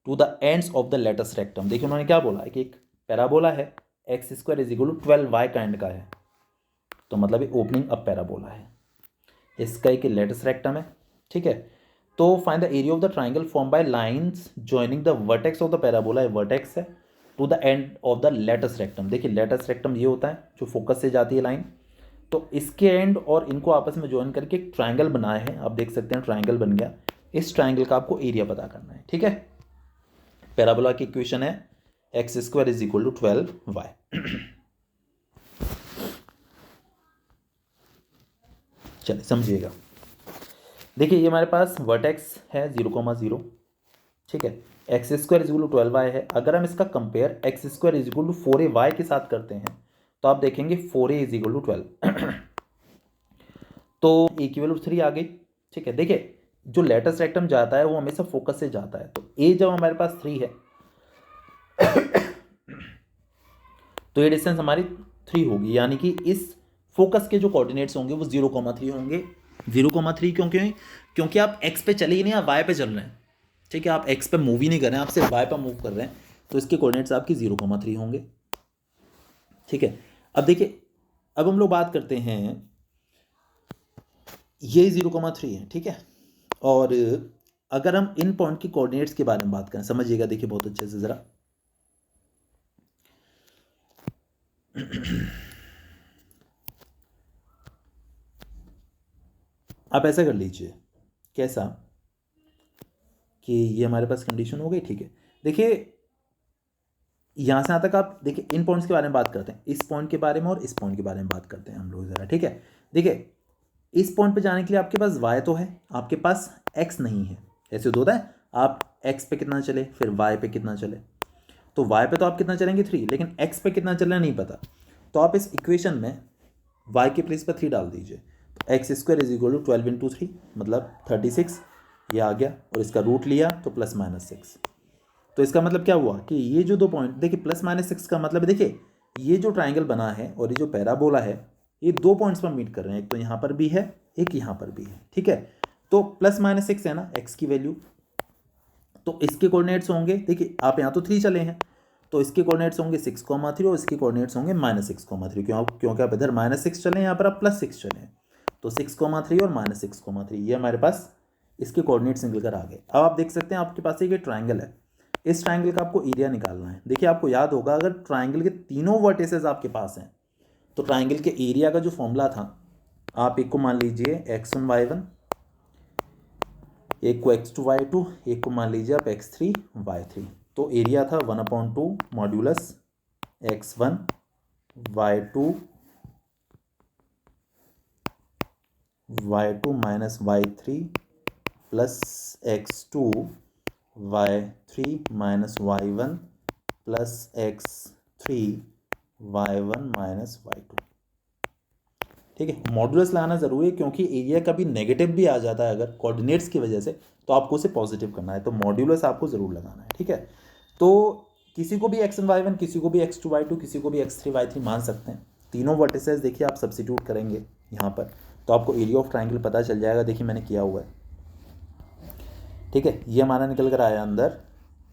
to the ends of the lattice rectum। देखिए उन्होंने क्या बोला कि एक पैराबोला है, x² is equal to 12y kind का है, तो मतलब ये ओपनिंग अप पैराबोला है, इसका एक लेटिस रेक्टम है, ठीक है। तो find the area of the triangle form by lines joining the vertex of the parabola, vertex है, to the end of the latus rectum. देखिए लेटस रेक्टम ये होता है जो फोकस से जाती है लाइन, तो इसके एंड और इनको आपस में ज्वाइन करके एक ट्राइंगल बनाया है, आप देख सकते हैं ट्राइंगल बन गया। इस ट्राइंगल का आपको एरिया पता करना है, ठीक है। पैराबोला की इक्वेशन है x square is equal to 12y। चलिए समझिएगा, देखिए ये हमारे पास वर्टेक्स है 0,0, ठीक है। X square is equal to 12y है। अगर हम इसका compare x square is equal to 4ay के साथ करते हैं तो आप देखेंगे 4a इज इक्वल टू 12 तो ए की वैल्यू 3 आ गई, ठीक है। देखिए जो लेटस रेक्टम जाता है वो हमेशा फोकस से जाता है, तो ए जब हमारे पास 3 है तो ये डिस्टेंस हमारी 3 होगी, यानी कि इस फोकस के जो कोऑर्डिनेट्स होंगे वो 0,3 होंगे। 0,3 क्योंकि आप एक्स पे चले ही नहीं, आप वाई पे चल रहे हैं, ठीक है। आप एक्स पे मूव ही नहीं कर रहे हैं, आप सिर्फ वाई पे मूव कर रहे हैं, तो इसके कोऑर्डिनेट्स आपकी 0,3 होंगे, ठीक है। अब देखिए अब हम लोग बात करते हैं, ये 0,3 है, ठीक है। और अगर हम इन पॉइंट की कोऑर्डिनेट्स के बारे में बात करें, समझिएगा, देखिए बहुत अच्छे से ज़रा। आप ऐसा कर लीजिए, कैसा कि ये हमारे पास कंडीशन हो गई, ठीक है। देखिए यहाँ से यहाँ तक आप देखिए इन पॉइंट्स के बारे में बात करते हैं, इस पॉइंट के बारे में और इस पॉइंट के बारे में बात करते हैं हम लोग ज़रा, ठीक है। देखिए इस पॉइंट पे जाने के लिए आपके पास y तो है, आपके पास x नहीं है। ऐसे तो होता है, आप x पे कितना चले फिर y पे कितना चले, तो y पे तो आप कितना चलेंगे 3, लेकिन x पे कितना चलना नहीं पता, तो आप इस इक्वेशन में y के प्लेस पर 3 डाल दीजिए, तो x square is equal to 12 into 3 मतलब 36, ये आ गया, और इसका रूट लिया तो +-6। तो इसका मतलब क्या हुआ कि ये जो दो पॉइंट, देखिए +-6 का मतलब देखिए ये जो ट्राइंगल बना है और ये जो पैराबोला है ये 2 पॉइंट्स पर मीट कर रहे हैं, एक तो यहाँ पर भी है एक यहाँ पर भी है, ठीक है। तो +-6 है ना एक्स की वैल्यू, तो इसके कोऑर्डिनेट्स होंगे, देखिए आप यहाँ तो 3 चले हैं तो इसके कोऑर्डिनेट्स होंगे 6,3 और इसके कोऑर्डिनेट्स होंगे -6,3, क्योंकि आप इधर -6 चले, यहाँ पर आप +6 चले, तो 6,3 और -6,3 ये हमारे पास इसके कोऑर्डिनेट्स निकल कर आ गए। अब आप देख सकते हैं आपके पास एक ट्राइंगल है, इस ट्राइंगल का आपको एरिया निकालना है। देखिए आपको याद होगा अगर ट्राइंगल के तीनों वर्टिसेस आपके पास हैं तो ट्राइंगल के एरिया का जो फॉर्मूला था, आप एक को मान लीजिए x1 y1, एक को x2 y2, एक को मान लीजिए आप x3 y3, तो एरिया था 1/2 modulus x1 y2 minus y3 plus x2 y3 minus y1 plus x3 y1 minus y2, ठीक है। मॉडुलस लाना ज़रूरी है क्योंकि एरिया कभी नेगेटिव भी आ जाता है अगर कोऑर्डिनेट्स की वजह से, तो आपको उसे पॉजिटिव करना है, तो मॉड्यूलस आपको ज़रूर लगाना है, ठीक है। तो किसी को भी x1 y1, किसी को भी x2 y2, किसी को भी x3 y3 मान सकते हैं। तीनों वर्टिसेस देखिए आप सब्स्टिट्यूट करेंगे यहाँ पर तो आपको एरिया ऑफ ट्राइंगल पता चल जाएगा। देखिए मैंने किया हुआ है, ठीक है। ये हमारा निकल कर आया अंदर,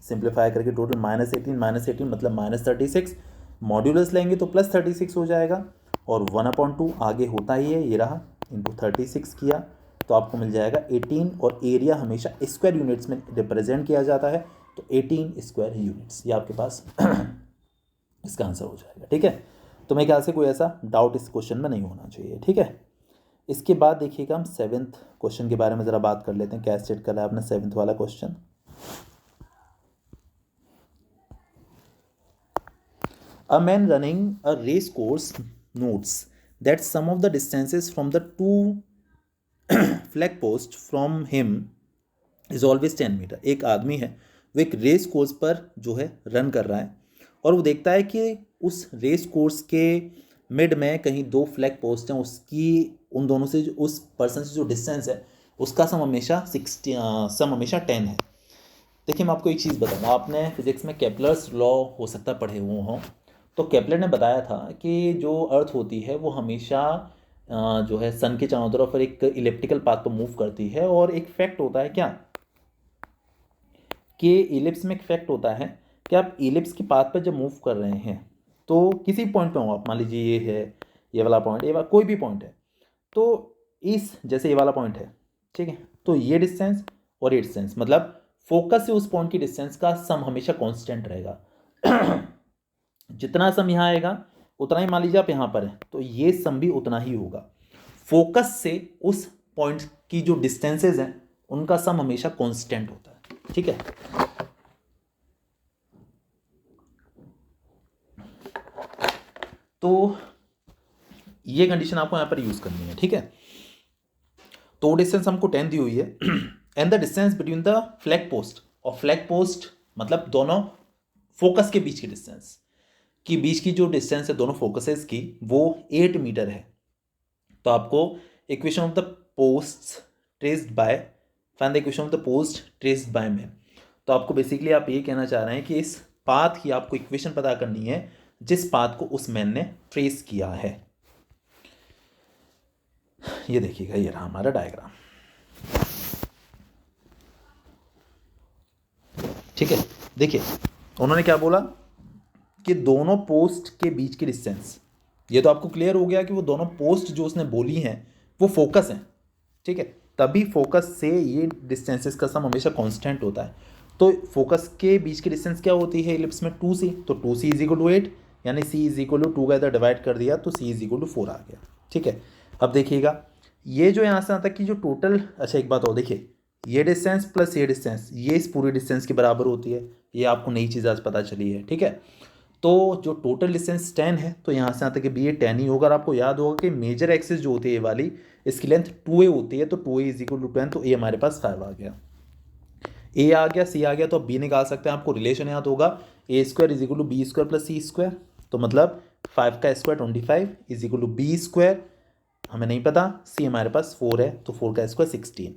सिंप्लीफाई करके टोटल -18 मतलब -36, मॉड्यूलस लेंगे तो +36 हो जाएगा, और 1/2 आगे होता ही है, ये रहा, इंटू 36 किया तो आपको मिल जाएगा 18, और एरिया हमेशा स्क्वायर यूनिट्स में रिप्रेजेंट किया जाता है, तो 18 स्क्वायर यूनिट्स ये आपके पास इसका आंसर हो जाएगा, ठीक है। तो मेरे ख्याल से कोई ऐसा डाउट इस क्वेश्चन में नहीं होना चाहिए, ठीक है। इसके बाद देखिएगा हम 7th क्वेश्चन के बारे में ज़रा बात कर लेते हैं, क्या स्टेट कर रहा है आपने 7th वाला question. A man running a race course notes that some of the distances from the two flag posts from him is always 10 metre. एक आदमी है वो एक रेस कोर्स पर जो है रन कर रहा है, और वो देखता है कि उस रेस कोर्स के मिड में कहीं 2 फ्लैग पोस्ट हैं, उसकी उन दोनों से उस पर्सन से जो डिस्टेंस है उसका सम हमेशा 10 है। देखिए मैं आपको एक चीज़ बताऊँ, आपने फिजिक्स में केपलर्स लॉ हो सकता है पढ़े हुए हों, तो केपलर ने बताया था कि जो अर्थ होती है वो हमेशा जो है सन के चारों तरफ एक इलिप्टिकल पाथ पर मूव करती है, और एक फैक्ट होता है क्या कि इलिप्स में एक फैक्ट होता है कि आप इलिप्स की पाथ पर जब मूव कर रहे हैं तो किसी पॉइंट पे हो आप, मान लीजिए ये है, ये वाला पॉइंट, ये वाला कोई भी पॉइंट है, तो इस जैसे ये वाला पॉइंट है, ठीक है, तो ये डिस्टेंस और ये डिस्टेंस, मतलब फोकस से उस पॉइंट की डिस्टेंस का सम हमेशा कांस्टेंट रहेगा। जितना सम यहाँ आएगा उतना ही, मान लीजिए आप यहाँ पर है तो ये सम भी उतना ही होगा। फोकस से उस पॉइंट की जो डिस्टेंसेज हैं उनका सम हमेशा कांस्टेंट होता है, ठीक है। तो ये कंडीशन आपको यहाँ पर यूज करनी है, ठीक है। तो डिस्टेंस हमको 10 दी हुई है and the distance between the flag post, और फ्लैग पोस्ट मतलब दोनों फोकस के बीच की डिस्टेंस की, बीच की जो डिस्टेंस है दोनों फोकसेस की वो 8 मीटर है। तो आपको equation of the post traced by, find the equation of the post traced by man. तो आपको बेसिकली आप ये कहना चाह रहे हैं कि इस पाथ की आपको इक्वेशन पता करनी है जिस पाथ को उस मैन ने ट्रेस किया है। ये देखिएगा, ये रहा हमारा डायग्राम, ठीक है। देखिए उन्होंने क्या बोला कि दोनों पोस्ट के बीच की डिस्टेंस, ये तो आपको क्लियर हो गया कि वो दोनों पोस्ट जो उसने बोली हैं वो फोकस हैं, ठीक है। तभी फोकस से ये डिस्टेंसेस का सम हमेशा कांस्टेंट होता है। तो फोकस के बीच की डिस्टेंस क्या होती है इलिप्स में, 2c, तो 2c इज इक्वल टू 8, यानी c इज इक्वल टू 2 का इधर डिवाइड कर दिया तो c इज इक्वल टू 4 आ गया, ठीक है। अब देखिएगा ये जो यहाँ से आता कि जो टोटल, अच्छा एक बात और देखिए, ये डिस्टेंस प्लस ये डिस्टेंस, ये इस पूरी डिस्टेंस के बराबर होती है। ये आपको नई चीज़ आज पता चली है, ठीक है। तो जो टोटल डिस्टेंस 10 है तो यहाँ से आता कि भी ये 10 ही होगा। और आपको याद होगा कि मेजर एक्सिस जो होती है ये वाली, इसकी लेंथ 2a होती है, तो 2a इज इक्वल टू 10, तो a हमारे पास 5 आ गया, a आ गया, c आ गया, तो अब b निकाल सकते हैं। आपको रिलेशन याद होगा a square is equal to b square plus c square, तो मतलब 5 का square 25 is equal to b square, हमें नहीं पता, c हमारे पास 4 है तो 4 का स्क्वायर 16।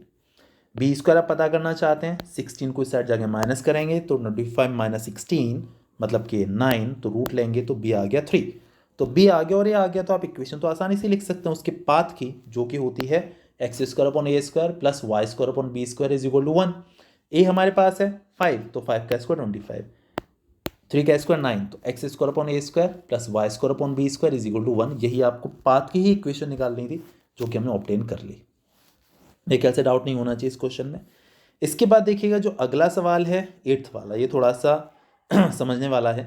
बी स्क्वायर आप पता करना चाहते हैं, 16 को इस साइड जाके माइनस करेंगे तो 25 माइनस 16 मतलब कि 9, तो रूट लेंगे तो b आ गया 3, तो b आ गया और ये आ गया। तो आप इक्वेशन तो आसानी से लिख सकते हैं उसके पाथ की, जो कि होती है x square upon a square plus y square upon b square is equal to 1। A हमारे पास है 5, तो 5 का स्क्वायर 25, 3 का स्क्वायर 9, तो x square upon a square plus y square upon b square is equal to 1। यही आपको path की ही इक्वेशन निकालनी थी जो कि हमने ऑब्टेन कर ली। एक ऐसे डाउट नहीं होना चाहिए इस क्वेश्चन में। इसके बाद देखिएगा जो अगला सवाल है 8th वाला, ये थोड़ा सा समझने वाला है।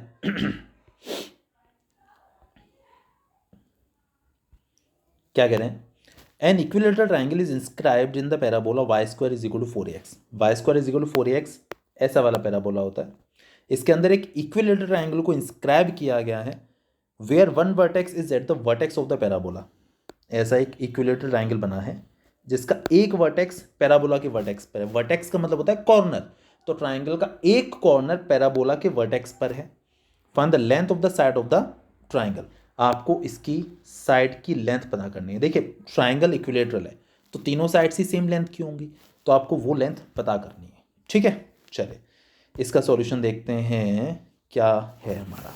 क्या कह रहे हैं, an equilateral triangle is inscribed in the parabola y square is equal to 4ax, y square is equal to 4ax, ऐसा वाला पैराबोला होता है। इसके अंदर एक इक्विलेटरल ट्राइंगल को इंस्क्राइब किया गया है where one vertex is at the vertex of the parabola. ऐसा एक इक्विलेटरल ट्राइंगल बना है जिसका एक वर्टेक्स पैराबोला के वर्टेक्स पर है। वर्टेक्स का मतलब होता है कॉर्नर, तो ट्राइंगल का एक कॉर्नर पैराबोला के वर्टेक्स पर है। Find the length of the side of the triangle, आपको इसकी साइड की लेंथ पता करनी है। देखिए ट्राइंगल इक्विलेटरल है तो तीनों साइड ही सेम लेंथ की होंगी, तो आपको वो लेंथ पता करनी है, ठीक है। चलिए इसका सॉल्यूशन देखते हैं क्या है हमारा।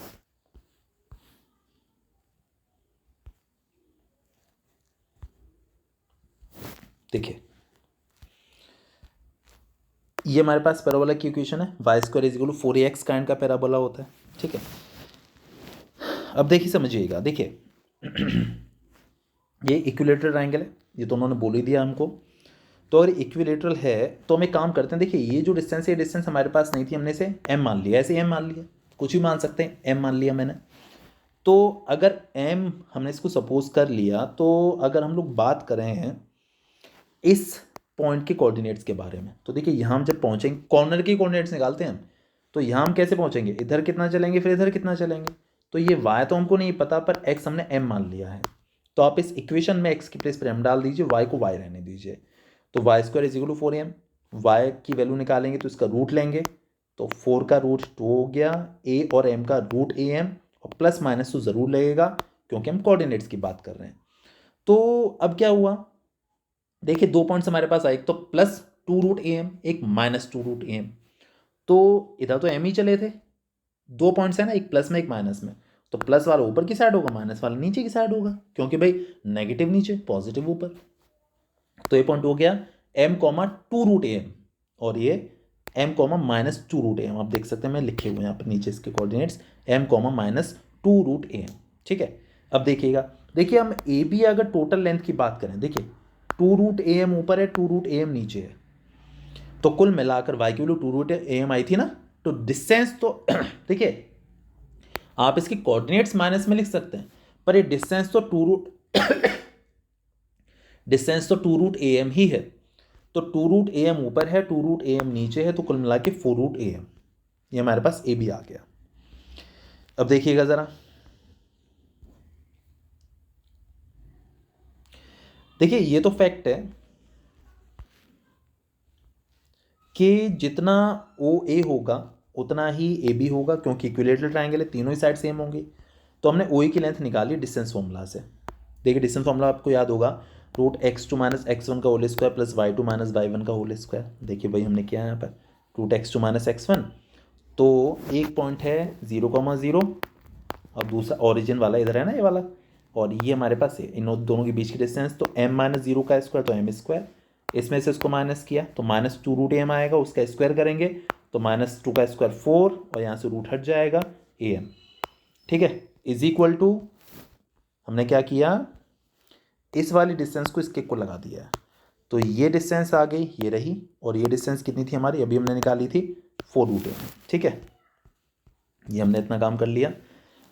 देखिए ये हमारे पास पैराबोला की इक्वेशन है, y square is equal to 4ax kind का पैराबोला होता है, ठीक है। अब देखिए समझिएगा, देखिए ये इक्विलेटरल ट्राइंगल है, ये तो उन्होंने बोल ही दिया हमको। तो अगर इक्विलेटरल है तो हम एक काम करते हैं, देखिए ये जो डिस्टेंस है ये डिस्टेंस हमारे पास नहीं थी, हमने इसे m मान लिया, ऐसे m मान लिया, कुछ भी मान सकते हैं, m मान लिया मैंने। तो अगर m हमने इसको सपोज कर लिया, तो अगर हम लोग बात करें इस पॉइंट के कोऑर्डिनेट्स के बारे में, तो देखिए यहाँ हम जब पहुँचेंगे कॉर्नर के कोऑर्डिनेट्स निकालते हैं हम, तो यहाँ हम कैसे पहुँचेंगे, इधर कितना चलेंगे फिर इधर कितना चलेंगे। तो ये y तो हमको नहीं पता, पर x हमने m मान लिया है, तो आप इस इक्वेशन में x की प्लेस पर m डाल दीजिए, y को y रहने दीजिए। तो y square is equal to 4am, वाई की वैल्यू निकालेंगे तो इसका रूट लेंगे, तो 4 का रूट 2 हो गया, a और m का रूट am, और प्लस माइनस तो ज़रूर लगेगा क्योंकि हम कोऑर्डिनेट्स की बात कर रहे हैं। तो अब क्या हुआ, देखिए दो पॉइंट्स हमारे पास आए, एक तो प्लस 2 रूट am, एक माइनस 2 रूट am। तो इधर तो m ही चले थे, दो पॉइंट्स है ना, एक प्लस में एक माइनस में, तो प्लस वाला ऊपर की साइड होगा, माइनस वाला नीचे की साइड होगा, क्योंकि भाई नेगेटिव नीचे पॉजिटिव ऊपर। तो ये पॉइंट हो गया m कॉमा 2 रूट am, और ये m comma minus 2 root am, आप देख सकते हैं मैं लिखे हुए हैं यहाँ पर नीचे इसके coordinates, m comma minus 2 root am, ठीक है। अब देखिएगा, देखिए हम ए बी अगर टोटल लेंथ की बात करें, देखिए 2 रूट am ऊपर है, 2 रूट am नीचे है, तो कुल मिलाकर y की वैल्यू 2√am आई थी ना, तो डिस्टेंस तो देखिए आप इसके कोऑर्डिनेट्स माइनस में लिख सकते हैं, पर ये डिस्टेंस तो डिस्टेंस तो 2√am ही है, तो 2√am ऊपर है 2√am नीचे है, तो कुल मिला के 4√am, ये हमारे पास ए भी आ गया। अब देखिएगा जरा, देखिए ये तो फैक्ट है कि जितना ओ ए होगा उतना ही ए बी होगा, क्योंकि इक्विलेटरल ट्रायंगल है, तीनों ही साइड सेम होंगी। तो हमने ओ ए की लेंथ निकाली डिस्टेंस फॉर्मूला से। देखिए डिस्टेंस फॉर्मूला आपको याद होगा, √x2 - x1 का whole square plus y2 - y1 का होल स्क्वायर। देखिए भाई हमने किया है यहाँ पर √x2 - x1, तो एक पॉइंट है 0,0 और दूसरा ओरिजिन वाला इधर है ना, ये वाला, और ये हमारे पास है इन दोनों के बीच की डिस्टेंस, तो m - 0 का स्क्वायर तो m स्क्वायर, इसमें से इसको माइनस किया तो -2√am आएगा, उसका स्क्वायर करेंगे तो -2 का स्क्वायर 4, और यहाँ से रूट हट जाएगा am, ठीक है, इज इक्वल टू हमने क्या किया, इस वाली डिस्टेंस को इसके को लगा दिया, तो ये डिस्टेंस आ गई, ये रही, और ये डिस्टेंस कितनी थी हमारी, अभी हमने निकाली थी 4√am, ठीक है, ये हमने इतना काम कर लिया।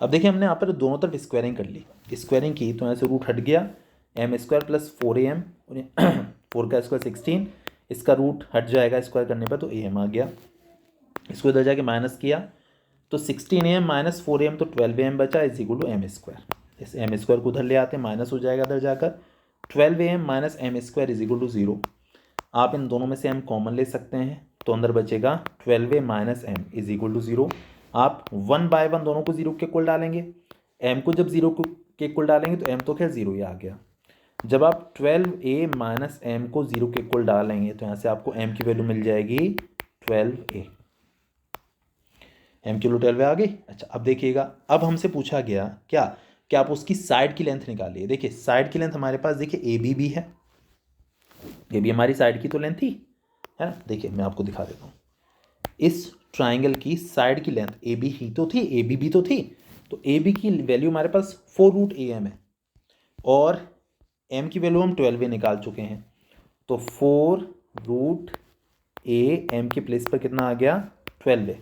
अब देखिए हमने यहाँ पर दोनों तरफ स्क्वायरिंग कर ली, स्क्वायरिंग की तो यहाँ से रूट हट गया, m स्क्वायर प्लस 4am, 4 का स्क्वायर 16, इसका रूट हट जाएगा स्क्वायर करने पर, तो am आ गया, इसको इधर जाके माइनस किया तो 16am - 4am, तो 12am बचा, is equal to m square. इस m स्क्वायर को उधर ले आते हैं, माइनस हो जाएगा इधर जाकर, 12am - m square is equal to 0। आप इन दोनों में से m कॉमन ले सकते हैं, तो अंदर बचेगा 12a - m is equal to 0। आप 1 बाय 1 दोनों को 0 के इक्वल डालेंगे, m को जब 0 के इक्वल डालेंगे तो m तो खैर 0 ही आ गया। जब आप 12a - m को 0 के इक्वल डालेंगे तो यहाँ से आपको m की वैल्यू मिल जाएगी 12a, m की वैल्यू 12a आ गई। अच्छा अब देखिएगा, अब हमसे पूछा गया क्या कि आप उसकी साइड की लेंथ निकालिए। देखिए साइड की लेंथ हमारे पास, देखिए ए बी भी है, ये भी हमारी साइड की तो लेंथ थी, है ना। देखिए मैं आपको दिखा देता हूँ, इस ट्राइंगल की साइड की लेंथ ए बी ही तो थी, ए बी भी तो थी, तो ए बी की वैल्यू हमारे पास 4√am है, और m की वैल्यू हम 12a निकाल चुके हैं, तो 4√am की प्लेस पर कितना आ गया 12a।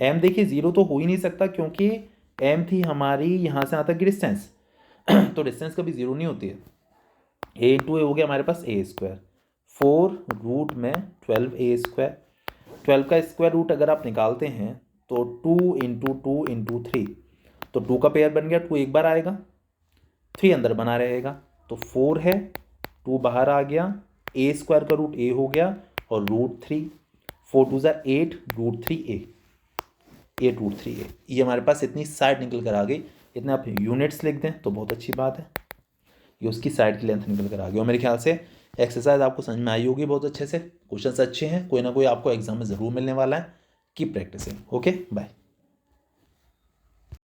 m देखिए 0 तो हो ही नहीं सकता, क्योंकि m थी हमारी यहाँ से यहाँ तक की डिस्टेंस, तो डिस्टेंस कभी 0 नहीं होती है। a इंटू ए हो गया हमारे पास a स्क्वायर, 4 में 12a स्क्वायर, 12 का स्क्वायर रूट अगर आप निकालते हैं तो 2 × 2 × 3, तो 2 का पेयर बन गया, 2 एक बार आएगा, 3 अंदर बना रहेगा, तो 4 है, 2 बाहर आ गया, a स्क्वायर का रूट a हो गया, और √3, 4 2 = 8, √3a, 8√3a, ये हमारे पास इतनी साइड निकल कर आ गई। इतने आप यूनिट्स लिख दें तो बहुत अच्छी बात है, ये उसकी साइड की लेंथ निकल कर आ गई। और मेरे ख्याल से एक्सरसाइज आपको समझ में आई होगी बहुत अच्छे से, क्वेश्चंस अच्छे हैं, कोई ना कोई आपको एग्जाम में ज़रूर मिलने वाला है, कीप प्रैक्टिसिंग। Okay bye.